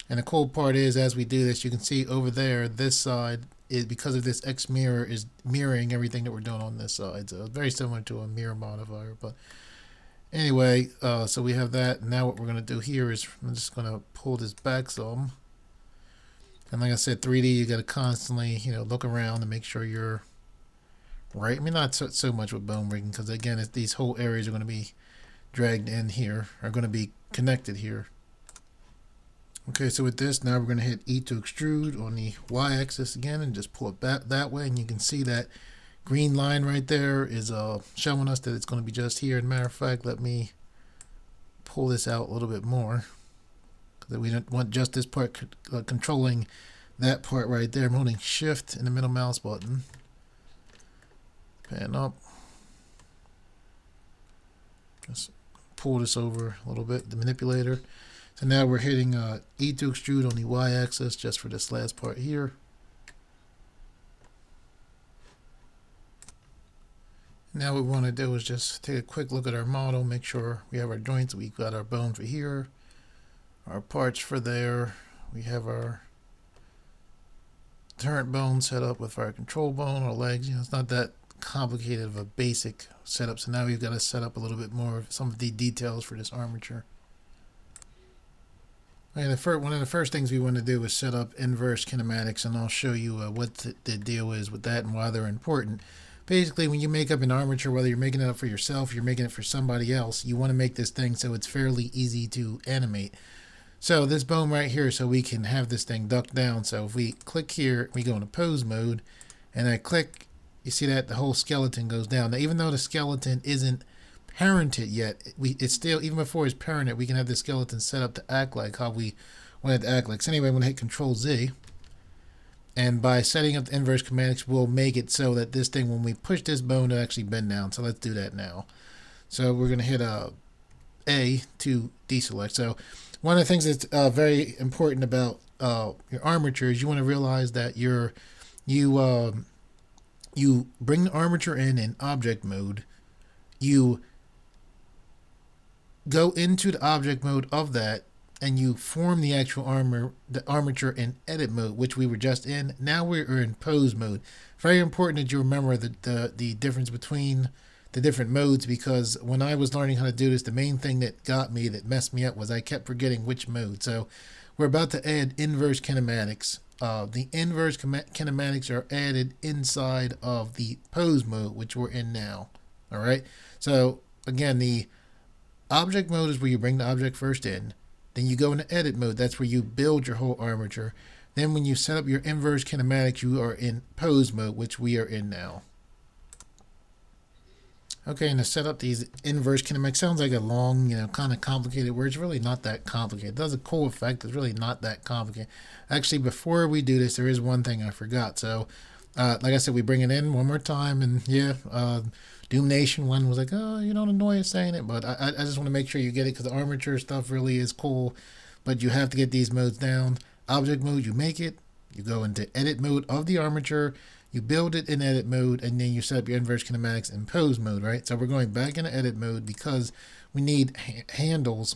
And the cool part is, as we do this, you can see over there, this side is, because of this X mirror, is mirroring everything that we're doing on this side. So it's very similar to a mirror modifier. But anyway, so we have that. Now what we're going to do here is I'm just going to pull this back some. And like I said, 3D, you got to constantly, look around and make sure you're right. I mean, not so much with bone rigging, because again, these whole areas are going to be dragged in here, are going to be connected here. Okay, so with this, now we're going to hit E to extrude on the Y-axis again and just pull it back that way. And you can see that green line right there is showing us that it's going to be just here. As a matter of fact, let me pull this out a little bit more, because we don't want just this part controlling that part right there. I'm holding Shift and the middle mouse button. Pan up. Just pull this over a little bit, the manipulator. So now we're hitting E to extrude on the Y-axis just for this last part here. Now what we want to do is just take a quick look at our model, make sure we have our joints. We've got our bone for here, our parts for there. We have our turret bone set up with our control bone, our legs. It's not that complicated of a basic setup. So now we've got to set up a little bit more of some of the details for this armature. And one of the first things we want to do is set up inverse kinematics, and I'll show you what the deal is with that and why they're important. Basically, when you make up an armature, whether you're making it up for yourself, you're making it for somebody else, you want to make this thing so it's fairly easy to animate. So this bone right here, so we can have this thing duck down. So if we click here, we go into pose mode, and I click, you see that the whole skeleton goes down. Now, even though the skeleton isn't parented yet, it's still, even before it's parented, we can have the skeleton set up to act like how we want it to act like. So anyway, I'm going to hit Control Z, and by setting up the inverse kinematics, we'll make it so that this thing, when we push this bone, it'll actually bend down. So let's do that now. So we're going to hit A to deselect. So one of the things that's very important about your armature is you want to realize that you bring the armature in object mode. You go into the object mode of that, and you form the actual armature in edit mode, which we were just in. Now we're in pose mode. Very important that you remember the difference between the different modes, because when I was learning how to do this, the main thing that messed me up was I kept forgetting which mode. So we're about to add inverse kinematics. The inverse kinematics are added inside of the pose mode, which we're in now. All right. So again, the object mode is where you bring the object first in. Then you go into edit mode. That's where you build your whole armature. Then when you set up your inverse kinematics, you are in pose mode, which we are in now. Okay, and to set up these inverse kinematics sounds like a long, kind of complicated word. It's really not that complicated. It does a cool effect. It's really not that complicated. Actually, before we do this, there is one thing I forgot. So, like I said, we bring it in one more time, and yeah, Doom Nation one was like, oh, you don't annoy us saying it, but I just want to make sure you get it because the armature stuff really is cool, but you have to get these modes down. Object mode, you make it, you go into edit mode of the armature, you build it in edit mode, and then you set up your inverse kinematics in pose mode, right? So we're going back into edit mode because we need handles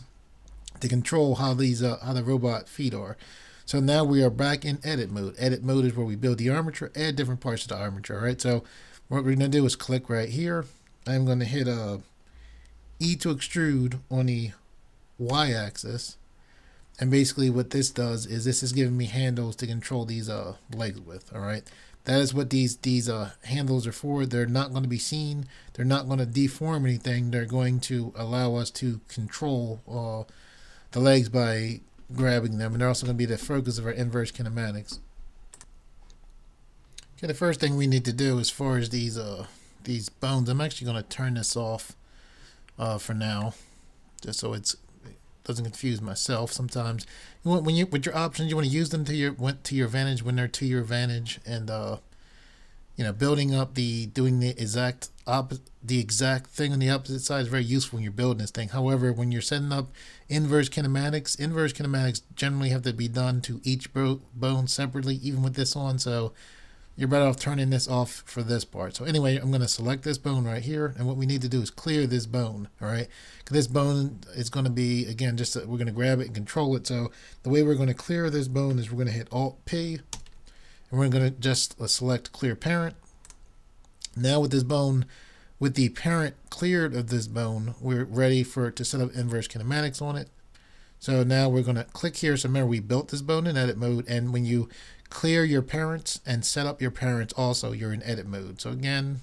to control how these how the robot feet are. So now we are back in edit mode. Edit mode is where we build the armature, add different parts of the armature, right? So what we're going to do is click right here. I'm going to hit E to extrude on the Y-axis. And basically what this does is this is giving me handles to control these legs with, all right? That is what these handles are for. They're not going to be seen. They're not going to deform anything. They're going to allow us to control the legs by grabbing them. And they're also going to be the focus of our inverse kinematics. Okay, the first thing we need to do as far as these bones, I'm actually going to turn this off for now, just so it doesn't confuse myself. Sometimes you want, with your options, you want to use them to your advantage when they're to your advantage, and building up doing the exact thing on the opposite side is very useful when you're building this thing. However, when you're setting up inverse kinematics generally have to be done to each bone separately, even with this on. So you're better off turning this off for this part. So anyway, I'm going to select this bone right here, and what we need to do is clear this bone, all right? Because this bone is going to be, again, we're going to grab it and control it. So the way we're going to clear this bone is we're going to hit Alt-P, and we're going to just select Clear Parent. Now with this bone, with the parent cleared of this bone, we're ready to set up inverse kinematics on it. So now we're going to click here. So remember, we built this bone in edit mode, and when you clear your parents and set up your parents also, you're in edit mode. So again,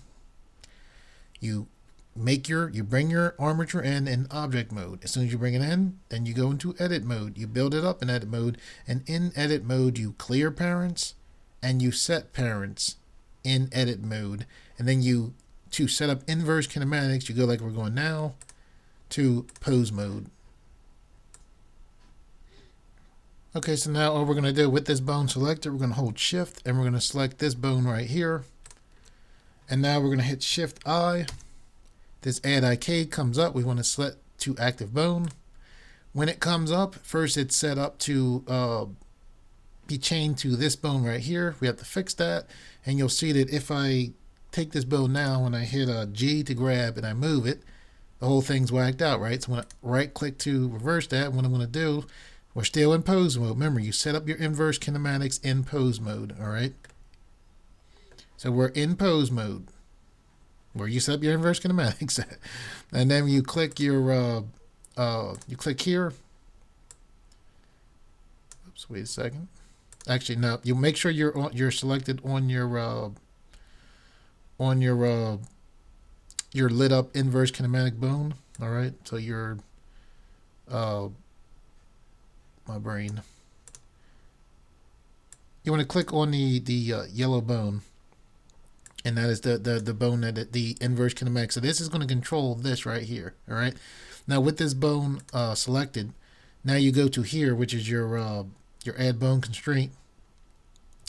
you bring your armature in object mode. As soon as you bring it in, then you go into edit mode. You build it up in edit mode, and in edit mode you clear parents and you set parents in edit mode. And then to set up inverse kinematics, you go like we're going now to pose mode. Okay, so now all we're going to do with this bone selected, we're going to hold shift and we're going to select this bone right here. And now we're going to hit shift I. This add IK comes up. We want to select to active bone. When it comes up, first it's set up to be chained to this bone right here. We have to fix that. And you'll see that if I take this bone now and I hit G to grab and I move it, the whole thing's whacked out, right? So when I right click to reverse that, what I'm going to do, we're still in pose mode. Remember, you set up your inverse kinematics in pose mode, all right? So we're in pose mode, where you set up your inverse kinematics. And then you click you click here. Oops, wait a second. Actually, no, you make sure you're selected on your lit up inverse kinematic bone, all right? So you're my brain. You want to click on the yellow bone, and that is the bone that the inverse kinematic. So this is going to control this right here. All right. Now with this bone selected, now you go to here, which is your add bone constraint,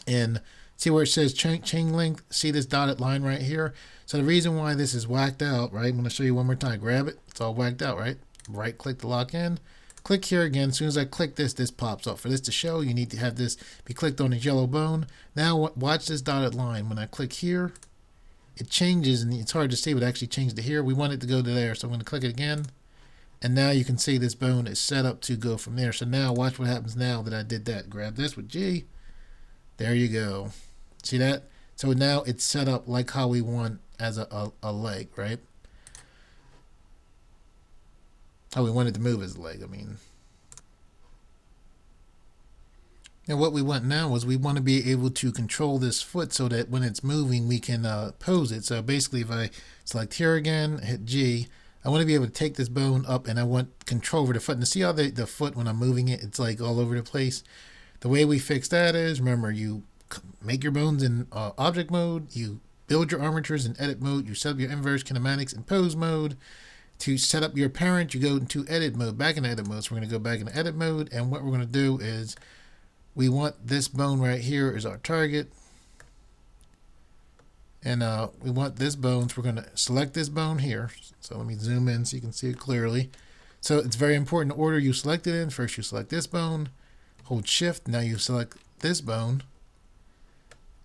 and see where it says chain length. See this dotted line right here. So the reason why this is whacked out, right? I'm going to show you one more time. Grab it. It's all whacked out, right? Right click to lock in. Click here again. As soon as I click this pops up. For this to show, you need to have this be clicked on the yellow bone. Now watch this dotted line. When I click here, it changes, and it's hard to see, but it actually changed to here. We want it to go to there, so I'm going to click it again. And now you can see this bone is set up to go from there. So now watch what happens now that I did that. Grab this with G. There you go. See that? So now it's set up like how we want as a leg, right? How we wanted to move as a leg, I mean. And what we want now is we want to be able to control this foot so that when it's moving, we can pose it. So basically, if I select here again, hit G, I want to be able to take this bone up, and I want control over the foot. And to see how the foot, when I'm moving it, it's like all over the place. The way we fix that is, remember, you make your bones in object mode, you build your armatures in edit mode, you set up your inverse kinematics in pose mode. To set up your parent, you go into edit mode, back in edit mode. So we're going to go back into edit mode, and what we're going to do is we want this bone right here as our target. And we want this bone, so we're going to select this bone here. So let me zoom in so you can see it clearly. So it's very important the order you select it in. First you select this bone, hold shift, now you select this bone.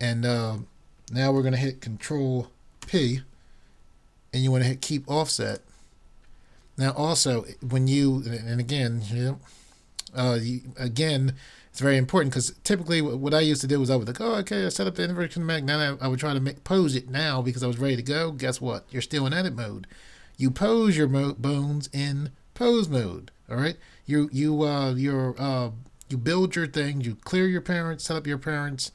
And now we're going to hit Control P, and you want to hit keep offset. Now also, when you, and again, again, it's very important because typically what I used to do was I would like, oh, okay, I set up the inverse kinematic. Now I would try to pose it now because I was ready to go. Guess what? You're still in edit mode. You pose your bones in pose mode. All right. You build your thing. You clear your parents, set up your parents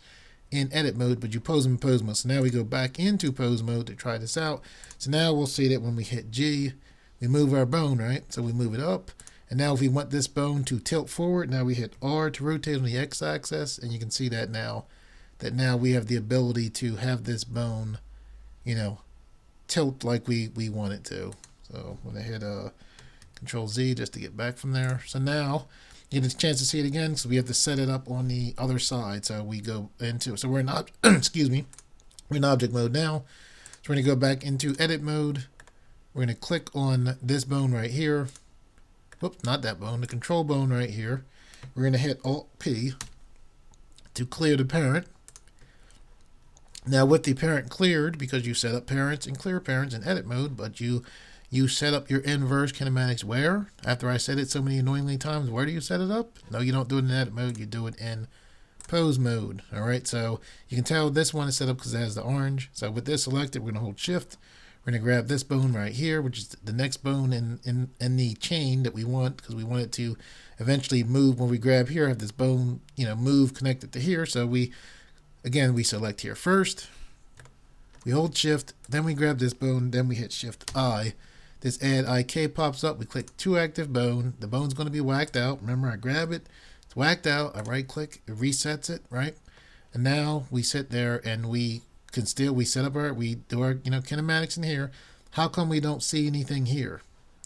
in edit mode, but you pose them in pose mode. So now we go back into pose mode to try this out. So now we'll see that when we hit G, we move our bone, right? So we move it up. And now if we want this bone to tilt forward, now we hit R to rotate on the X-axis. And you can see that now we have the ability to have this bone, tilt like we want it to. So I'm going to hit Control Z just to get back from there. So now you get a chance to see it again. So we have to set it up on the other side. So we go into, so we're in, excuse me, we're in object mode now. So we're going to go back into edit mode. We're going to click on this bone right here. Whoops, not that bone, the control bone right here. We're going to hit Alt-P to clear the parent. Now with the parent cleared, because you set up parents and clear parents in edit mode, but you set up your inverse kinematics where? After I said it so many annoyingly times, where do you set it up? No, you don't do it in edit mode, you do it in pose mode. All right, so you can tell this one is set up because it has the orange. So with this selected, we're going to hold shift. We're going to grab this bone right here, which is the next bone in the chain that we want, because we want it to eventually move. When we grab here, have this bone, move connected to here. So we select here first. We hold shift, then we grab this bone, then we hit shift I. This add IK pops up. We click to active bone. The bone's going to be whacked out. Remember, I grab it. It's whacked out. I right click. It resets it, right? And now we sit there and we set up we do our kinematics in here. How come we don't see anything here?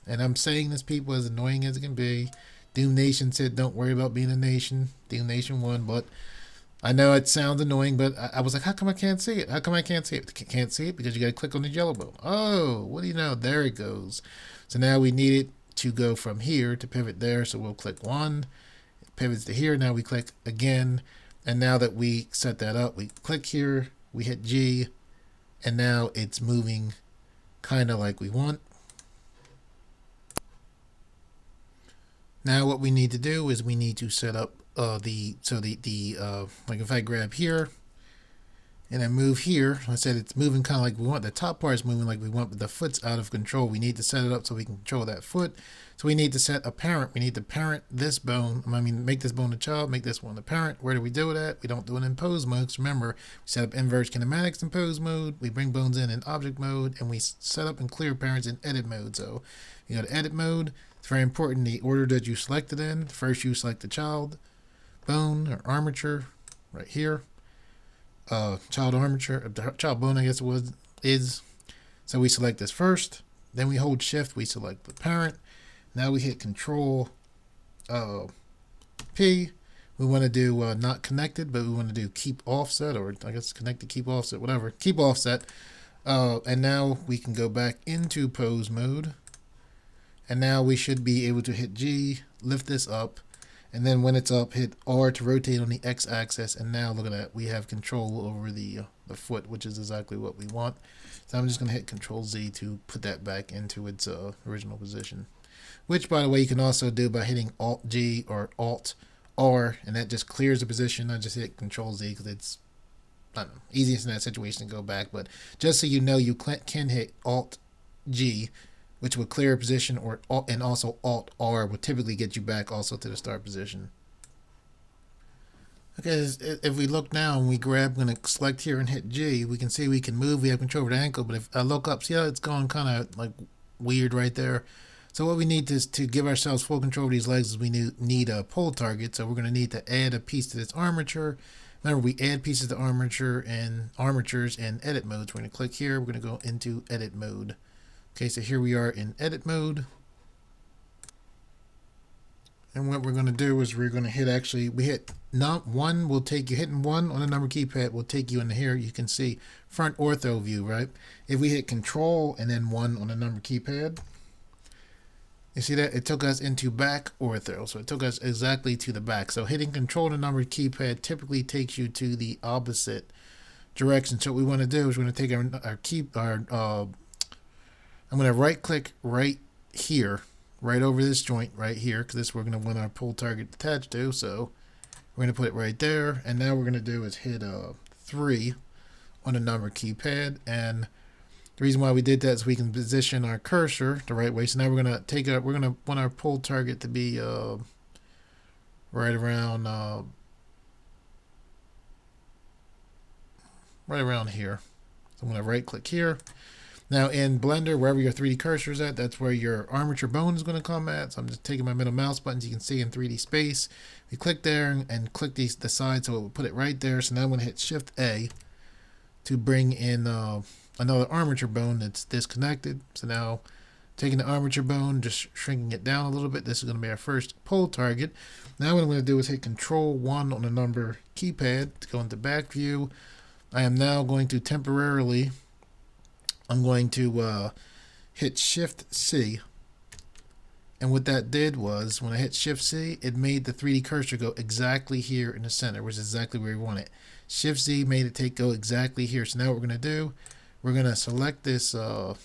And I'm saying this, people, as annoying as it can be. Doom Nation said don't worry about being a nation. Doom Nation won, but I know it sounds annoying, but I was like, how come I can't see it? How come I can't see it? Can't see it because you got to click on the yellow bone. Oh, what do you know? There it goes. So now we need it to go from here to pivot there. So we'll click one, it pivots to here. Now we click again. And now that we set that up, we click here. We hit G, and now it's moving kind of like we want. Now what we need to do is we need to set up like if I grab here and I move here, I said it's moving kind of like we want. The top part is moving like we want, but the foot's out of control. We need to set it up so we can control that foot. So we need to set a parent. We need to parent this bone. Make this bone a child, make this one a parent. Where do we do it at? We don't do it in pose mode. Because remember, we set up inverse kinematics in pose mode. We bring bones in object mode, and we set up and clear parents in edit mode. So you go to edit mode. It's very important the order that you select it in. First, you select the child bone or armature right here. Child armature, child bone, I guess it is. So we select this first, then we hold shift, we select the parent. Now we hit Control P. We want to do not connected, but we want to do keep offset, or I guess connected, keep offset, whatever. Keep offset. And now we can go back into pose mode. And now we should be able to hit G, lift this up. And then when it's up, hit R to rotate on the X-axis. And now look at that. We have control over the foot, which is exactly what we want. So I'm just going to hit Control Z to put that back into its original position. Which, by the way, you can also do by hitting Alt-G or Alt-R. And that just clears the position. I just hit Control Z because it's easiest in that situation to go back. But just so you know, you can hit Alt-G, which would clear a position, and also Alt-R would typically get you back also to the start position. Okay, if we look now and we grab, I'm going to select here and hit G, we can see we can move, we have control over the ankle, but if I look up, see how it's going kind of like weird right there? So what we need is to give ourselves full control of these legs is we need a pull target. So we're going to need to add a piece to this armature. Remember, we add pieces to armature and armatures in edit mode. So we're going to click here. We're going to go into edit mode. Okay, so here we are in edit mode. And what we're going to do is we're going to hit, actually, we hit not one, will take you, hitting one on the number keypad will take you into here. You can see front ortho view, right? If we hit control and then one on the number keypad, you see that it took us into back ortho. So it took us exactly to the back. So hitting control on the number keypad typically takes you to the opposite direction. So what we want to do is we're going to take I'm going to right click right here, right over this joint right here, because this we're going to want our pull target attached to. So we're going to put it right there, and now what we're going to do is hit 3 on the number keypad. And the reason why we did that is we can position our cursor the right way. So now we're going to take we're going to want our pull target to be right around here. So I'm going to right click here. Now in Blender, wherever your 3D cursor is at, that's where your armature bone is going to come at. So I'm just taking my middle mouse buttons, you can see in 3D space. We click there and click the side, so it will put it right there. So now I'm going to hit Shift A to bring in another armature bone that's disconnected. So now taking the armature bone, just shrinking it down a little bit. This is going to be our first pull target. Now what I'm going to do is hit Control 1 on the number keypad to go into back view. I am now going to temporarily, I'm going to hit Shift C. And what that did was, when I hit Shift C, it made the 3D cursor go exactly here in the center, which is exactly where we want it. Shift Z made it go exactly here. So now what we're going to do, we're going to select this, I'm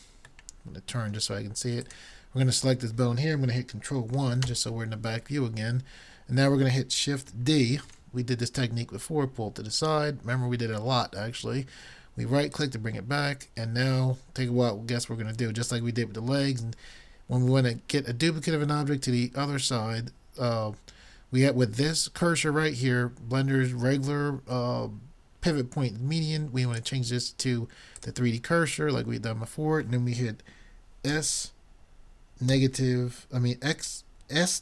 going to turn just so I can see it. We're going to select this bone here. I'm going to hit Control 1 just so we're in the back view again. And now we're going to hit Shift D. We did this technique before, pull to the side. Remember, we did it a lot actually. We right click to bring it back, and now take a while. Guess what we're going to do, just like we did with the legs. And when we want to get a duplicate of an object to the other side, we have with this cursor right here, Blender's regular pivot point median. We want to change this to the 3D cursor like we've done before, and then we hit S to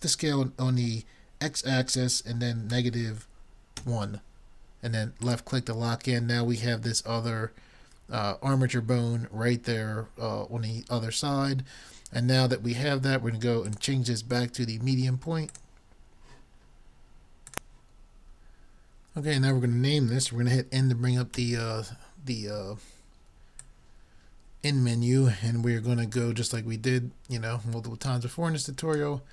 scale on the x-axis, and then -1. And then left click to lock in. Now we have this other armature bone right there on the other side. And now that we have that, we're going to go and change this back to the medium point. Okay, now we're going to name this. We're going to hit N to bring up the N menu, and we're going to go just like we did, multiple times before in this tutorial.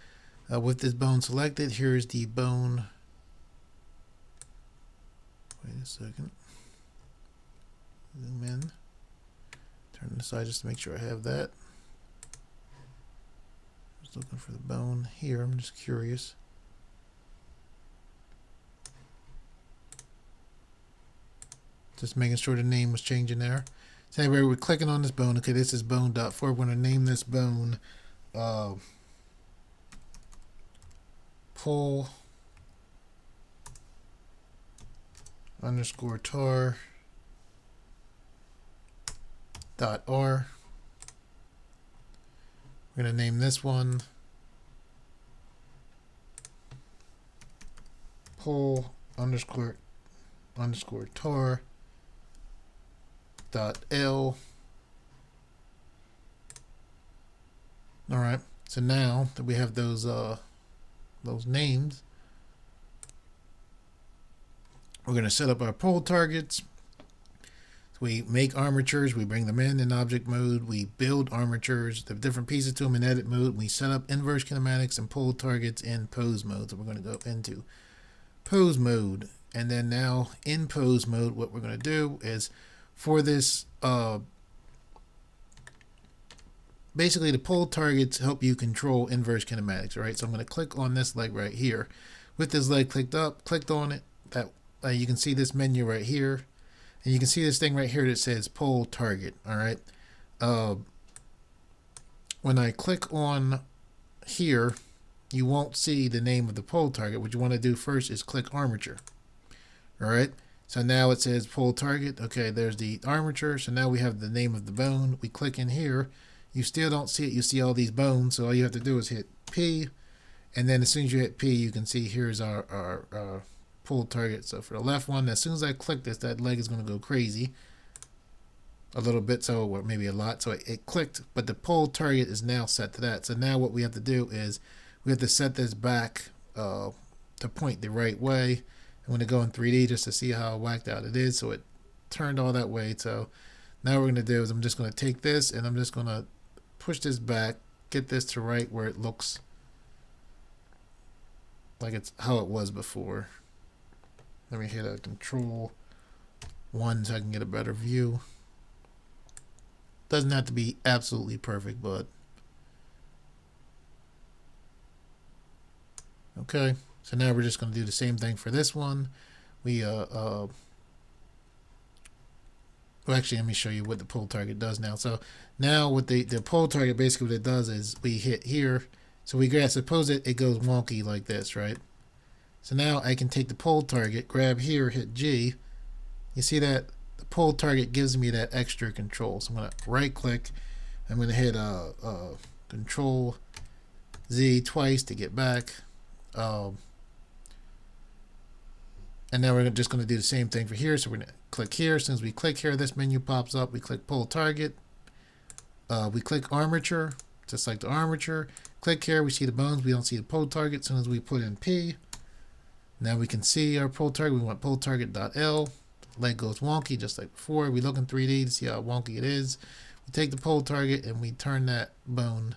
With this bone selected, here's the bone. Wait a second. Zoom in. Turn this side just to make sure I have that. Just looking for the bone here. I'm just curious. Just making sure the name was changing there. So anyway, we're clicking on this bone. Okay, this is bone.4. We're going to name this bone pull _ tar .r. We're going to name this one pull _ tar .l. All right. So now that we have those names, we're going to set up our pull targets. So we make armatures, we bring them in object mode, we build armatures, the different pieces to them in edit mode, we set up inverse kinematics and pull targets in pose mode. So we're going to go into pose mode, and then now in pose mode, what we're going to do is for this, basically the pull targets help you control inverse kinematics, right? So I'm going to click on this leg right here. With this leg clicked on it, that you can see this menu right here, and you can see this thing right here that says pull target. All right. When I click on here, you won't see the name of the pull target. What you want to do first is click armature. All right. So now it says pull target. Okay, there's the armature. So now we have the name of the bone. We click in here. you still don't see it. You see all these bones. So all you have to do is hit P, and then as soon as you hit P, you can see here's our pull target. So for the left one, as soon as I click this, that leg is going to go crazy a little bit, so or maybe a lot. So it clicked, but the pull target is now set to that. So now what we have to do is we have to set this back to point the right way. I'm going to go in 3D just to see how whacked out it is. So it turned all that way. So now what we're going to do is I'm just going to take this and I'm just going to push this back, get this to right where it looks like it's how it was before. Let me hit a Control 1 so I can get a better view. Doesn't have to be absolutely perfect, but okay. So now we're just going to do the same thing for this one. Well, actually, let me show you what the pull target does now. So now with the pull target, basically what it does is we hit here. So we grab, suppose it goes wonky like this, right? So now I can take the pull target, grab here, hit G. You see that the pull target gives me that extra control. So I'm going to right click. I'm going to hit Control Z twice to get back. And now we're just going to do the same thing for here. So we're going to click here. As soon as we click here, this menu pops up. We click pull target. We click armature, just like the armature. Click here. We see the bones. We don't see the pull target. As soon as we put in P, now we can see our pull target. We want pull target.L. Leg goes wonky just like before. We look in 3D to see how wonky it is. We take the pull target and we turn that bone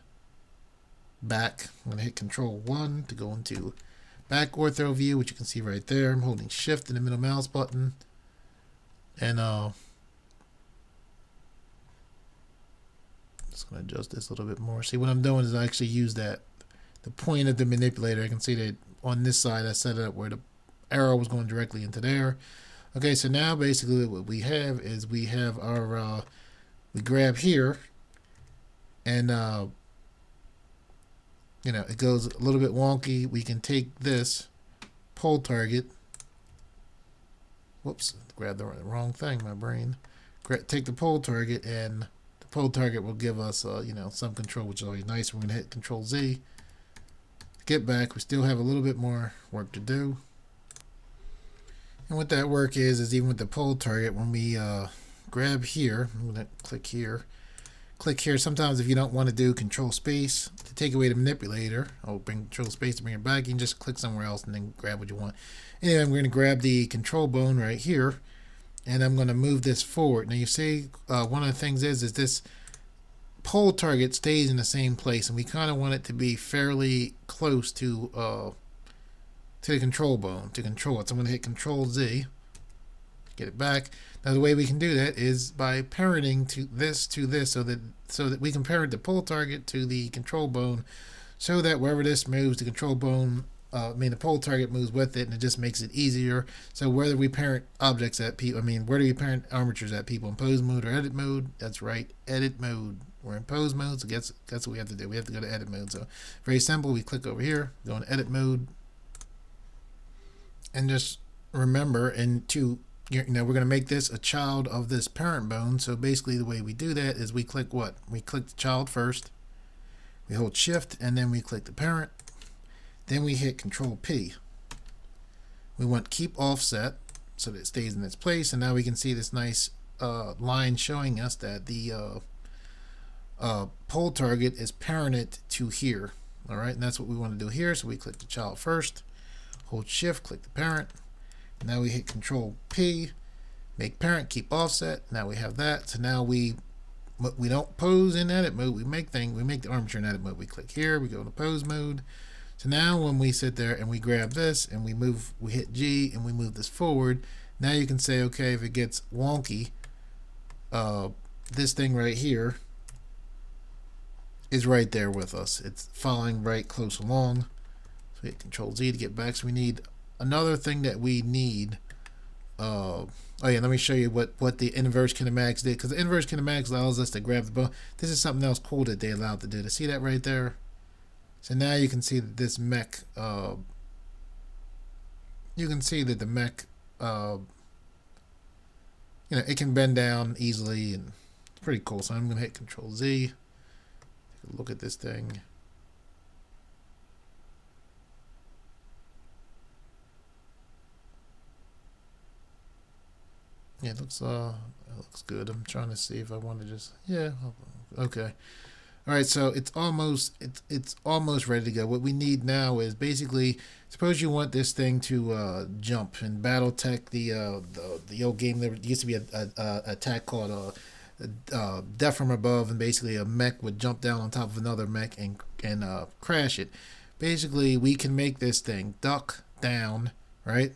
back. I'm going to hit Control 1 to go into back ortho view, which you can see right there. I'm holding Shift in the middle mouse button. And just going to adjust this a little bit more. See, what I'm doing is I actually use the point of the manipulator. I can see that on this side I set it up where the arrow was going directly into there. Okay, so now basically what we have is we have our, we grab here and, you know, it goes a little bit wonky. We can take this pull target. Whoops, grabbed the wrong thing, my brain. Take the pull target and the pull target will give us, you know, some control, which is always nice. We're going to hit Control Z to get back. We still have a little bit more work to do. And what that work is even with the pull target, when we grab here, I'm going to click here. Sometimes if you don't want to do Control Space to take away the manipulator, I'll bring Control Space to bring it back. You can just click somewhere else and then grab what you want. Anyway, I'm going to grab the control bone right here, and I'm going to move this forward. Now you see, one of the things is this pull target stays in the same place, and we kind of want it to be fairly close to the control bone to control it. So I'm going to hit Control Z, get it back. Now the way we can do that is by parenting to this so that we can parent the pull target to the control bone, so that wherever this moves, the control bone, the pull target moves with it, and it just makes it easier. So whether we parent objects at people, where do we parent armatures at people? In pose mode or edit mode? That's right, edit mode. We're in pose mode, so that's what we have to do. We have to go to edit mode. So very simple. We click over here, go in edit mode, and just remember, we're going to make this a child of this parent bone. So basically the way we do that is we click what? We click the child first. We hold Shift and then we click the parent. Then we hit Control P. We want keep offset so that it stays in its place. And now we can see this nice line showing us that the pull target is parented to here. All right, and that's what we want to do here. So we click the child first, hold Shift, click the parent. Now we hit Control P, make parent, keep offset. Now we have that. So now we don't pose in edit mode. We make the armature in edit mode. We click here, we go to pose mode. So now when we sit there and we grab this and we hit G and we move this forward. Now you can say, okay, if it gets wonky, this thing right here is right there with us. It's following right close along. So we hit Control Z to get back. So we need another thing that we need. Oh yeah, let me show you what the inverse kinematics did, because the inverse kinematics allows us to grab the bone. This is something else cool that they allowed to do. To see that right there. So now you can see that this mech, you can see that the mech, it can bend down easily, and it's pretty cool. So I'm going to hit Control Z, look at this thing. Yeah, it looks good. I'm trying to see if I want to just, yeah, okay. All right, so it's almost ready to go. What we need now is basically, suppose you want this thing to jump. In BattleTech, the old game, there used to be a attack called Death from Above, and basically a mech would jump down on top of another mech and crash it. Basically, we can make this thing duck down, right?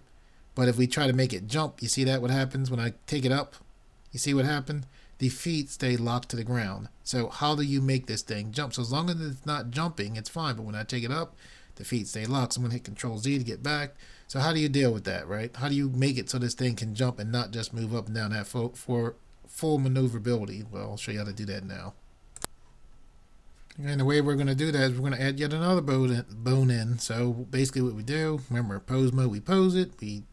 But if we try to make it jump, you see that what happens when I take it up? You see what happened? The feet stay locked to the ground. So how do you make this thing jump? So as long as it's not jumping, it's fine. But when I take it up, the feet stay locked. So I'm going to hit Control Z to get back. So how do you deal with that, right? How do you make it so this thing can jump and not just move up and down that for full maneuverability? Well, I'll show you how to do that now. And the way we're going to do that is we're going to add yet another bone in. So basically what we do, remember pose mode, we pose it. We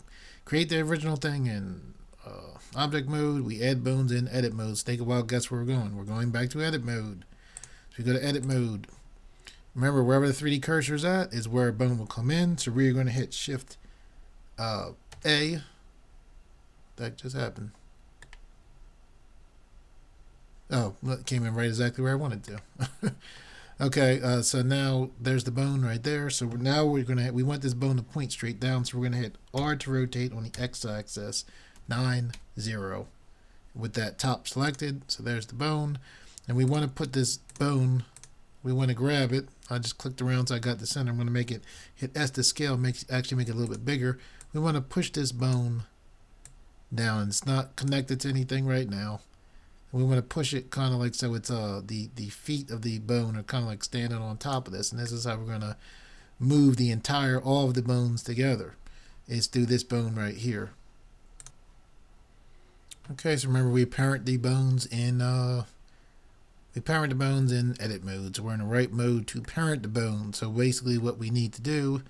create the original thing in object mode. We add bones in edit mode. So take a while, guess where we're going. We're going back to edit mode. So we go to edit mode. Remember, wherever the 3D cursor is at is where a bone will come in. So we're going to hit Shift A. That just happened. Oh, it came in right exactly where I wanted to. Okay, so now there's the bone right there. So now we want this bone to point straight down. So we're gonna hit R to rotate on the X-axis, 9, 0, with that top selected. So there's the bone, and we want to put this bone. We want to grab it. I just clicked around so I got the center. I'm gonna make it hit S to scale. Actually make it a little bit bigger. We want to push this bone down. It's not connected to anything right now. We want to push it kind of like so it's the feet of the bone are kind of like standing on top of this, and this is how we're going to move all of the bones together, is through this bone right here. Okay, so remember we parent the bones in edit mode, so we're in the right mode to parent the bone. So basically what we need to do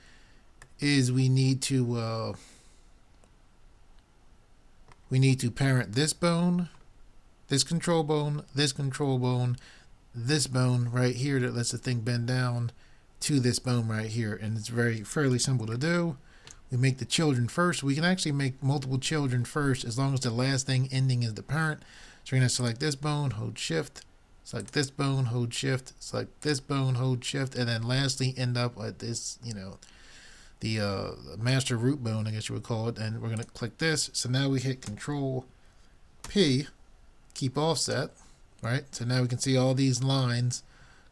is we need to parent this bone, this control bone, this bone right here that lets the thing bend down to this bone right here. And it's fairly simple to do. We make the children first. We can actually make multiple children first as long as the last thing ending is the parent. So we're going to select this bone, hold Shift, select this bone, hold Shift, select this bone, hold Shift, and then lastly end up at this, the master root bone, I guess you would call it. And we're going to click this. So now we hit Control P. Keep offset, right? So now we can see all these lines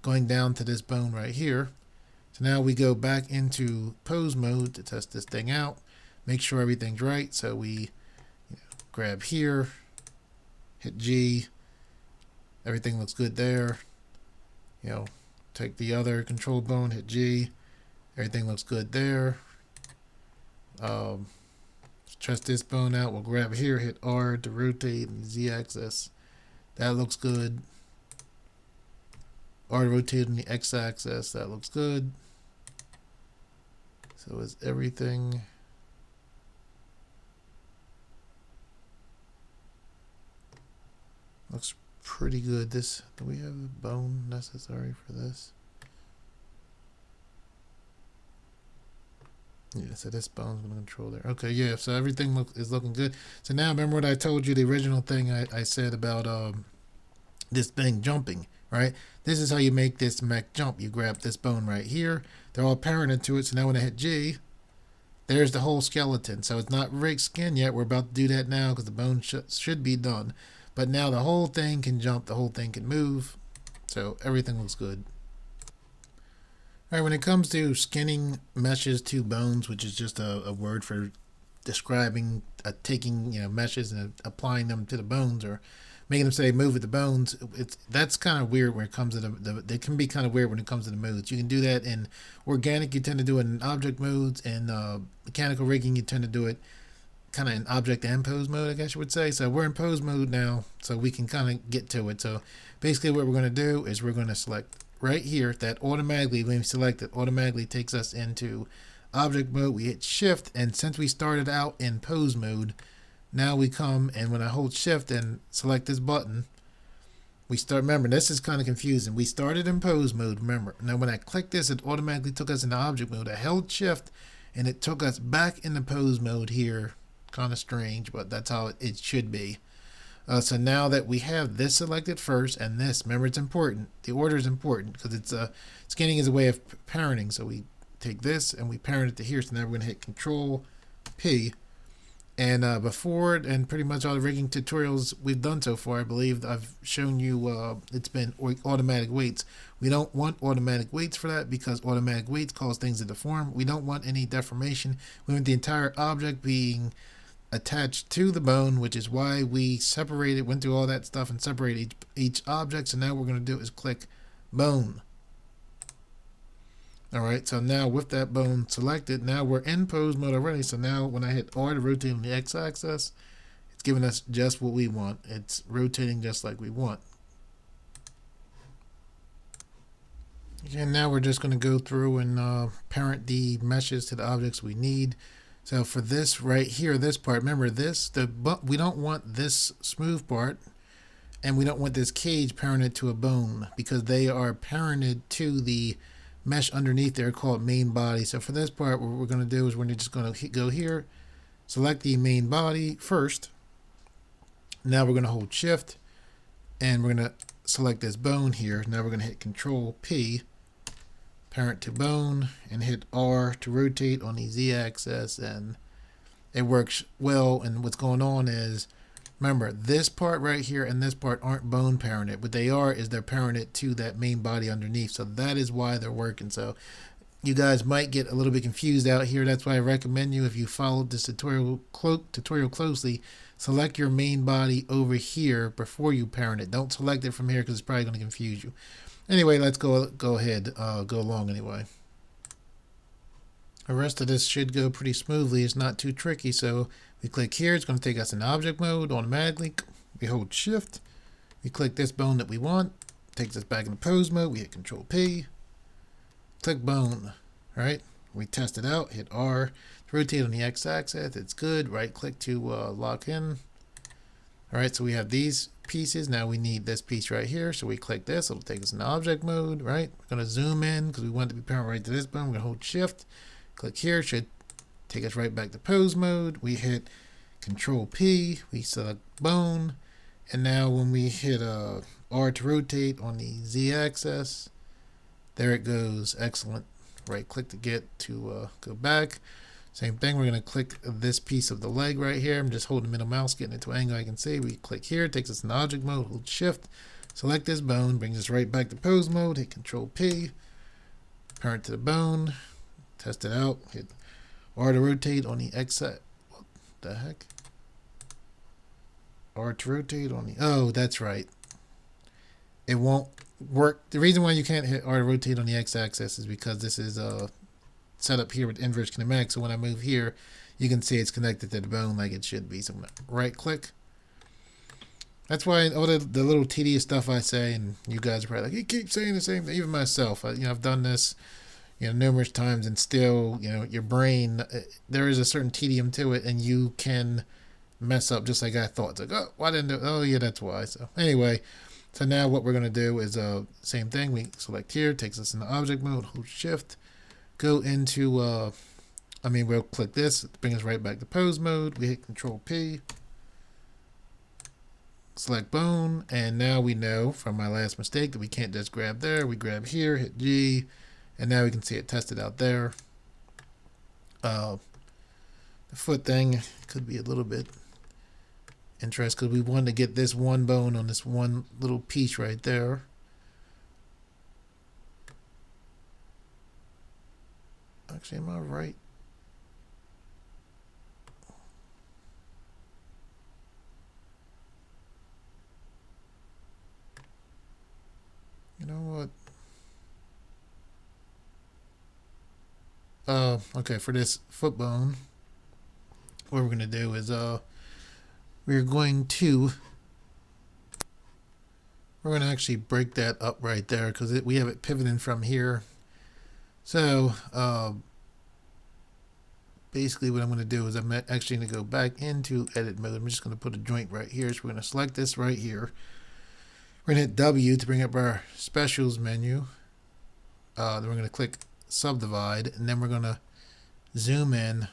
going down to this bone right here. So now we go back into pose mode to test this thing out, make sure everything's right. So we grab here, hit G, everything looks good there. Take the other control bone, hit G, everything looks good there. Test this bone out. We'll grab here, hit R to rotate the Z axis. That looks good. R to rotate on the X axis. That looks good. So is everything. Looks pretty good. Do we have the bone necessary for this? Yeah, so this bone's going to control there. Okay, yeah, so everything is looking good. So now remember what I told you, the original thing I said about this thing jumping, right? This is how you make this mech jump. You grab this bone right here. They're all parented to it. So now when I hit G, there's the whole skeleton. So it's not rigged skin yet. We're about to do that now because the bone should be done. But now the whole thing can jump. The whole thing can move. So everything looks good. All right, when it comes to skinning meshes to bones, which is just a word for describing taking meshes and applying them to the bones or making them say move with the bones, that's kind of weird when it comes to they can be kind of weird when it comes to the modes. You can do that in organic, you tend to do it in object modes, and mechanical rigging, you tend to do it kind of in object and pose mode, I guess you would say. So we're in pose mode now, so we can kind of get to it. So basically what we're going to do is we're going to select right here, that automatically, when we select it, automatically takes us into object mode. We hit Shift, and since we started out in pose mode, now we come, and when I hold Shift and select this button, remember, this is kind of confusing. We started in pose mode, remember. Now when I clicked this, it automatically took us into object mode. I held shift and it took us back into pose mode here. Kind of strange, but that's how it should be. So now that we have this selected first and this, remember it's important. The order is important because it's scanning is a way of parenting. So we take this and we parent it to here. So now we're going to hit Control P. And before and pretty much all the rigging tutorials we've done so far, I believe I've shown you it's been automatic weights. We don't want automatic weights for that because automatic weights cause things to deform. We don't want any deformation. We want the entire object being attached to the bone, which is why we separated, went through all that stuff and separated each object. So now what we're going to do is click bone. Alright, so now with that bone selected, now we're in pose mode already. So now when I hit R to rotate on the x-axis, it's giving us just what we want. It's rotating just like we want. And now we're just going to go through and parent the meshes to the objects we need. So for this right here, this part, remember this, we don't want this smooth part and we don't want this cage parented to a bone because they are parented to the mesh underneath there called main body. So for this part, what we're going to do is we're just going to go here, select the main body first. Now we're going to hold shift and we're going to select this bone here. Now we're going to hit Control P, parent to bone, and hit R to rotate on the z-axis, and it works well. And what's going on is, remember, this part right here and this part aren't bone parented. What they are is they're parented to that main body underneath. So that is why they're working. So you guys might get a little bit confused out here. That's why I recommend you, if you followed this tutorial closely, select your main body over here before you parent it. Don't select it from here because it's probably going to confuse you. Anyway, let's go ahead, go along anyway. The rest of this should go pretty smoothly. It's not too tricky. So we click here. It's going to take us in object mode automatically. We hold shift. We click this bone that we want. Takes us back into pose mode. We hit Control P. Click bone. All right. We test it out. Hit R to rotate on the x-axis. It's good. Right click to lock in. All right. So we have these pieces. Now we need this piece right here. So we click this. It'll take us into object mode. Right. We're going to zoom in because we want it to be parent right to this bone. We're going to hold shift. Click here. Should take us right back to pose mode. We hit Control P. We select bone. And now when we hit R to rotate on the z-axis, there it goes. Excellent. Right click to get to go back. Same thing. We're going to click this piece of the leg right here. I'm just holding the middle mouse, getting it to an angle I can see. We click here. It takes us in object mode. Hold shift. Select this bone. Brings us right back to pose mode. Hit Control P. Parent to the bone. Test it out. Hit R to rotate on the X. What the heck? R to rotate on the. Oh, that's right. It won't work. The reason why you can't hit R to rotate on the x-axis is because this is set up here with inverse kinematic. So when I move here, you can see it's connected to the bone like it should be. So I'm going to right click. That's why all the little tedious stuff I say, and you guys are probably like, you keep saying the same thing. Even myself, I've done this, numerous times, and still, your brain, there is a certain tedium to it, and you can mess up just like I thought. It's like, oh, why didn't do? Oh, yeah, that's why. So anyway. So now what we're going to do is same thing. We select here, takes us into object mode, hold shift, go into, we'll click this, bring us right back to pose mode. We hit Control P, select bone, and now we know from my last mistake that we can't just grab there. We grab here, hit G, and now we can see it tested out there. The foot thing could be a little bit interesting because we wanted to get this one bone on this one little piece right there. Actually, am I right? You know what? Okay, for this foot bone, what we're going to do is we're going to actually break that up right there because we have it pivoting from here. So basically what I'm going to do is I'm actually going to go back into edit mode. I'm just going to put a joint right here. So we're going to select this right here. We're going to hit W to bring up our specials menu. Then we're going to click subdivide, and then we're going to zoom in.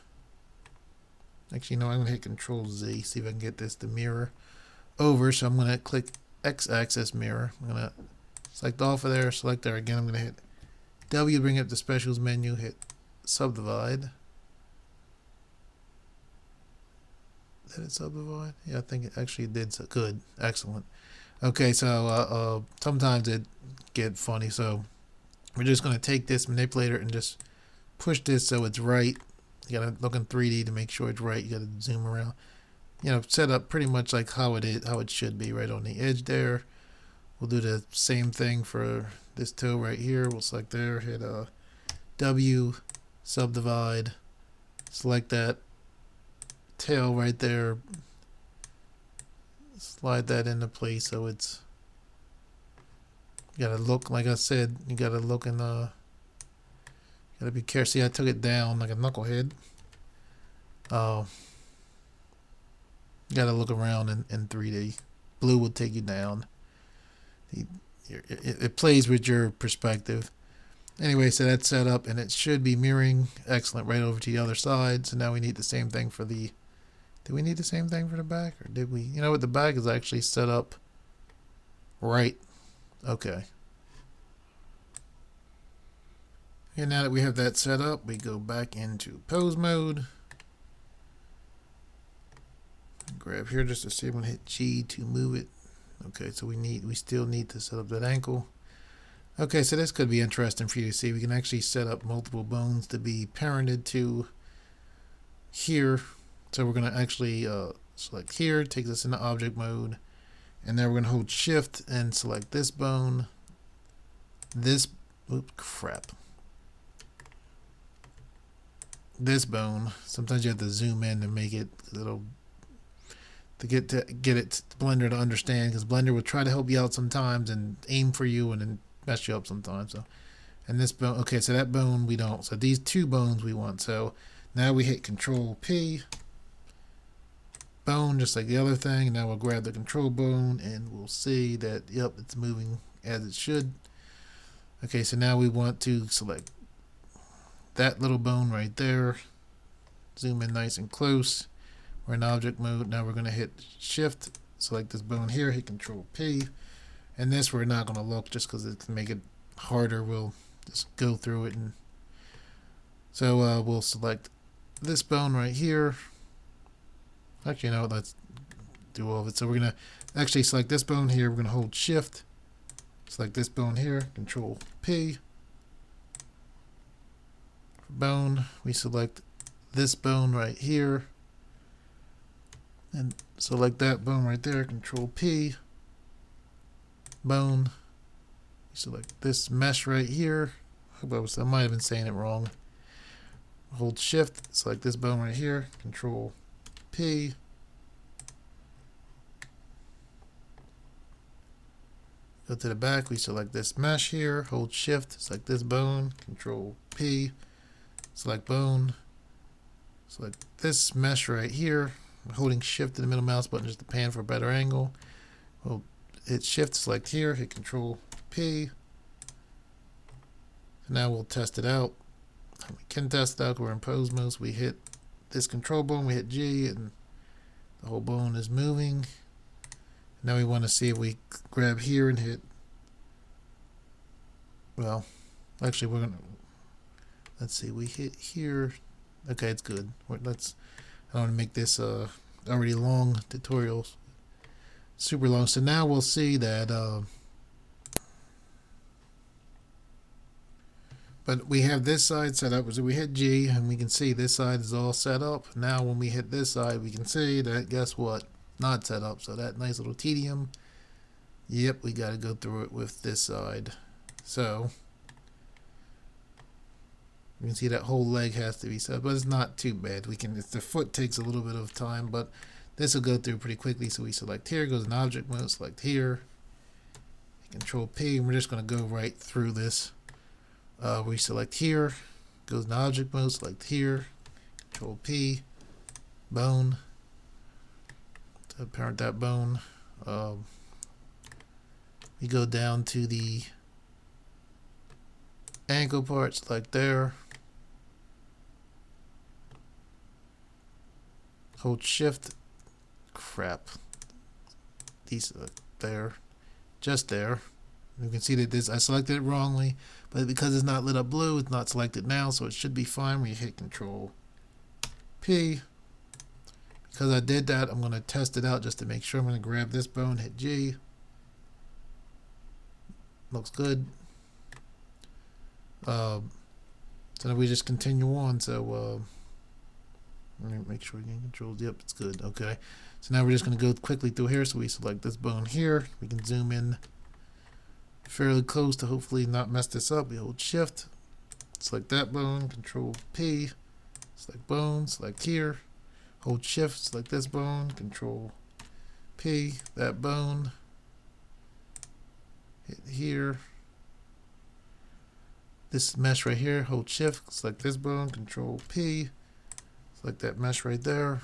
Actually, no, I'm going to hit Control Z, see if I can get this to mirror over. So I'm going to click X-axis mirror. I'm going to select off of there, select there again. I'm going to hit W, bring up the specials menu, hit subdivide. Did it subdivide? Yeah, I think it actually did. So good, excellent. Okay, so sometimes it get funny. So we're just going to take this manipulator and just push this so it's right. You got to look in 3D to make sure it's right. You got to zoom around. You know, set up pretty much like how it is, how it should be, right on the edge there. We'll do the same thing for this toe right here. We'll select there, hit W, subdivide, select that tail right there, slide that into place so it's, you gotta look, like I said, you gotta look in gotta be careful. See, I took it down like a knucklehead. You gotta look around in 3D. Blue will take you down. It plays with your perspective. Anyway, so that's set up and it should be mirroring. Excellent, right over to the other side. So now we need the same thing for the, did we need the same thing for the back, or did we? You know what, the back is actually set up right. Okay. And now that we have that set up, we go back into pose mode. Grab here just to see. I'm gonna hit G to move it. Okay, so we still need to set up that ankle. Okay, so this could be interesting for you to see. We can actually set up multiple bones to be parented to here. So we're gonna actually select here, take this into object mode, and then we're gonna hold Shift and select this bone. This, oops, crap. This bone. Sometimes you have to zoom in to make it a little, to get it Blender to understand, because Blender will try to help you out sometimes and aim for you and then mess you up sometimes. So, and this bone, okay, so that bone we don't. So these two bones we want. So now we hit Control P, bone, just like the other thing. Now we'll grab the control bone and we'll see that, yep, it's moving as it should. Okay, so now we want to select that little bone right there. Zoom in nice and close. We're in object mode. Now we're going to hit Shift, select this bone here, hit Control P. And this we're not going to look just because it can make it harder. We'll just go through it. And so we'll select this bone right here. Actually, no, let's do all of it. So we're going to actually select this bone here. We're going to hold Shift, select this bone here, Control P. For bone, we select this bone right here. And select that bone right there, Control P, bone. Select this mesh right here. I might have been saying it wrong. Hold Shift, select this bone right here, Control P. Go to the back, we select this mesh here, hold Shift, select this bone, Control P, select bone, select this mesh right here. Holding Shift to the middle mouse button just to pan for a better angle. We'll hit Shift, select here, hit Control P. Now we'll test it out. We can test it out. We're in pose mode. So we hit this control bone, we hit G, and the whole bone is moving. Now we want to see if we grab here and hit. Well, actually, we're gonna. Let's see. We hit here. Okay, it's good. I want to make this already long tutorials, super long. So now we'll see that, but we have this side set up. So we hit G and we can see this side is all set up. Now when we hit this side, we can see that, guess what? Not set up. So that nice little tedium. Yep, we got to go through it with this side. So you can see that whole leg has to be set, but it's not too bad. We can, if the foot takes a little bit of time, but this will go through pretty quickly. So we select here, goes in object mode, select here, Control P, and we're just going to go right through this. We select here, goes in object mode, select here, Control P, bone, to parent that bone. We go down to the ankle part, select there. Hold shift. Crap. These there. Just there. You can see that this, I selected it wrongly, but because it's not lit up blue, it's not selected now, so it should be fine when you hit Control P. Because I did that, I'm going to test it out just to make sure. I'm going to grab this bone, hit G. Looks good. So now we just continue on. So let me make sure we can control. Yep, it's good. Okay. So now we're just going to go quickly through here. So we select this bone here. We can zoom in fairly close to hopefully not mess this up. We hold shift, select that bone, Control P, select bone, select here, hold shift, select this bone, Control P, that bone, hit here, this mesh right here, hold shift, select this bone, Control P, select that mesh right there,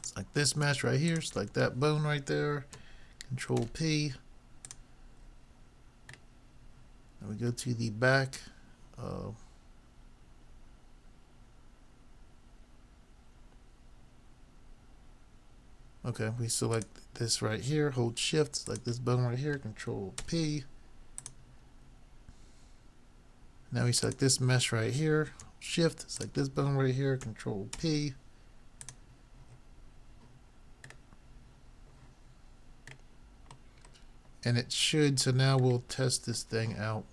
select this mesh right here, select that bone right there, Control P. We go to the back. Okay, we select this right here, hold shift, select this bone right here, Control P. Now we select this mesh right here, shift, select this bone right here, Control P. And it should, so now we'll test this thing out.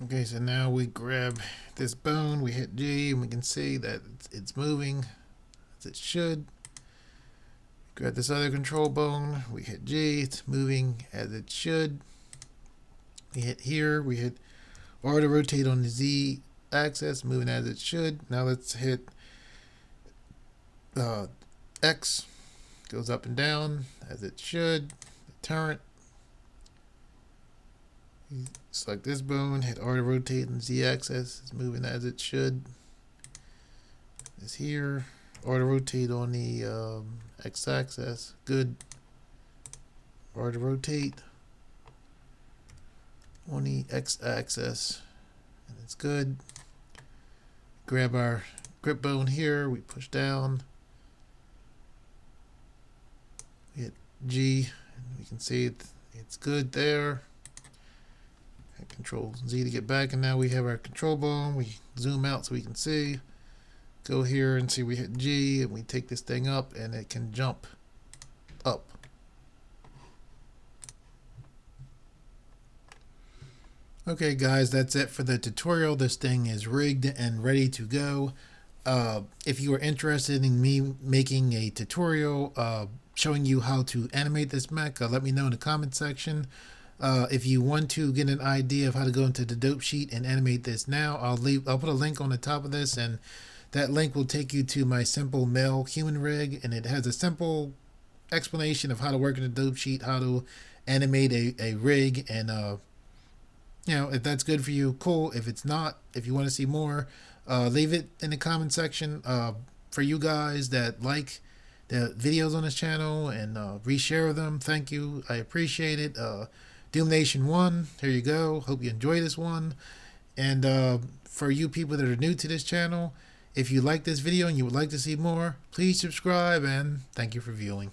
Okay, so now we grab this bone, we hit G, and we can see that it's moving as it should. Grab this other control bone, we hit G, it's moving as it should. We hit here, we hit R to rotate on the Z axis, moving as it should. Now let's hit X, goes up and down as it should. The turret. Select this bone, hit R to rotate on the Z axis, it's moving as it should. It's here. R to rotate on the X axis, good. R to rotate on the X axis, and it's good. Grab our grip bone here, we push down. We hit G, and we can see it's good there. Hit Control Z to get back, and now we have our control bone. We zoom out so we can see. Go here and see we hit G, and we take this thing up, and it can jump up. Okay guys, that's it for the tutorial. This thing is rigged and ready to go. If you are interested in me making a tutorial showing you how to animate this mech, let me know in the comment section. If you want to get an idea of how to go into the dope sheet and animate this now, I'll put a link on the top of this, and that link will take you to my simple male human rig, and it has a simple explanation of how to work in the dope sheet, how to animate a rig, and you know, if that's good for you, cool. If it's not, if you want to see more, leave it in the comment section. For you guys that like the videos on this channel and reshare them, thank you, I appreciate it. Doom Nation 1, here you go. Hope you enjoy this one. And for you people that are new to this channel, if you like this video and you would like to see more, please subscribe, and thank you for viewing.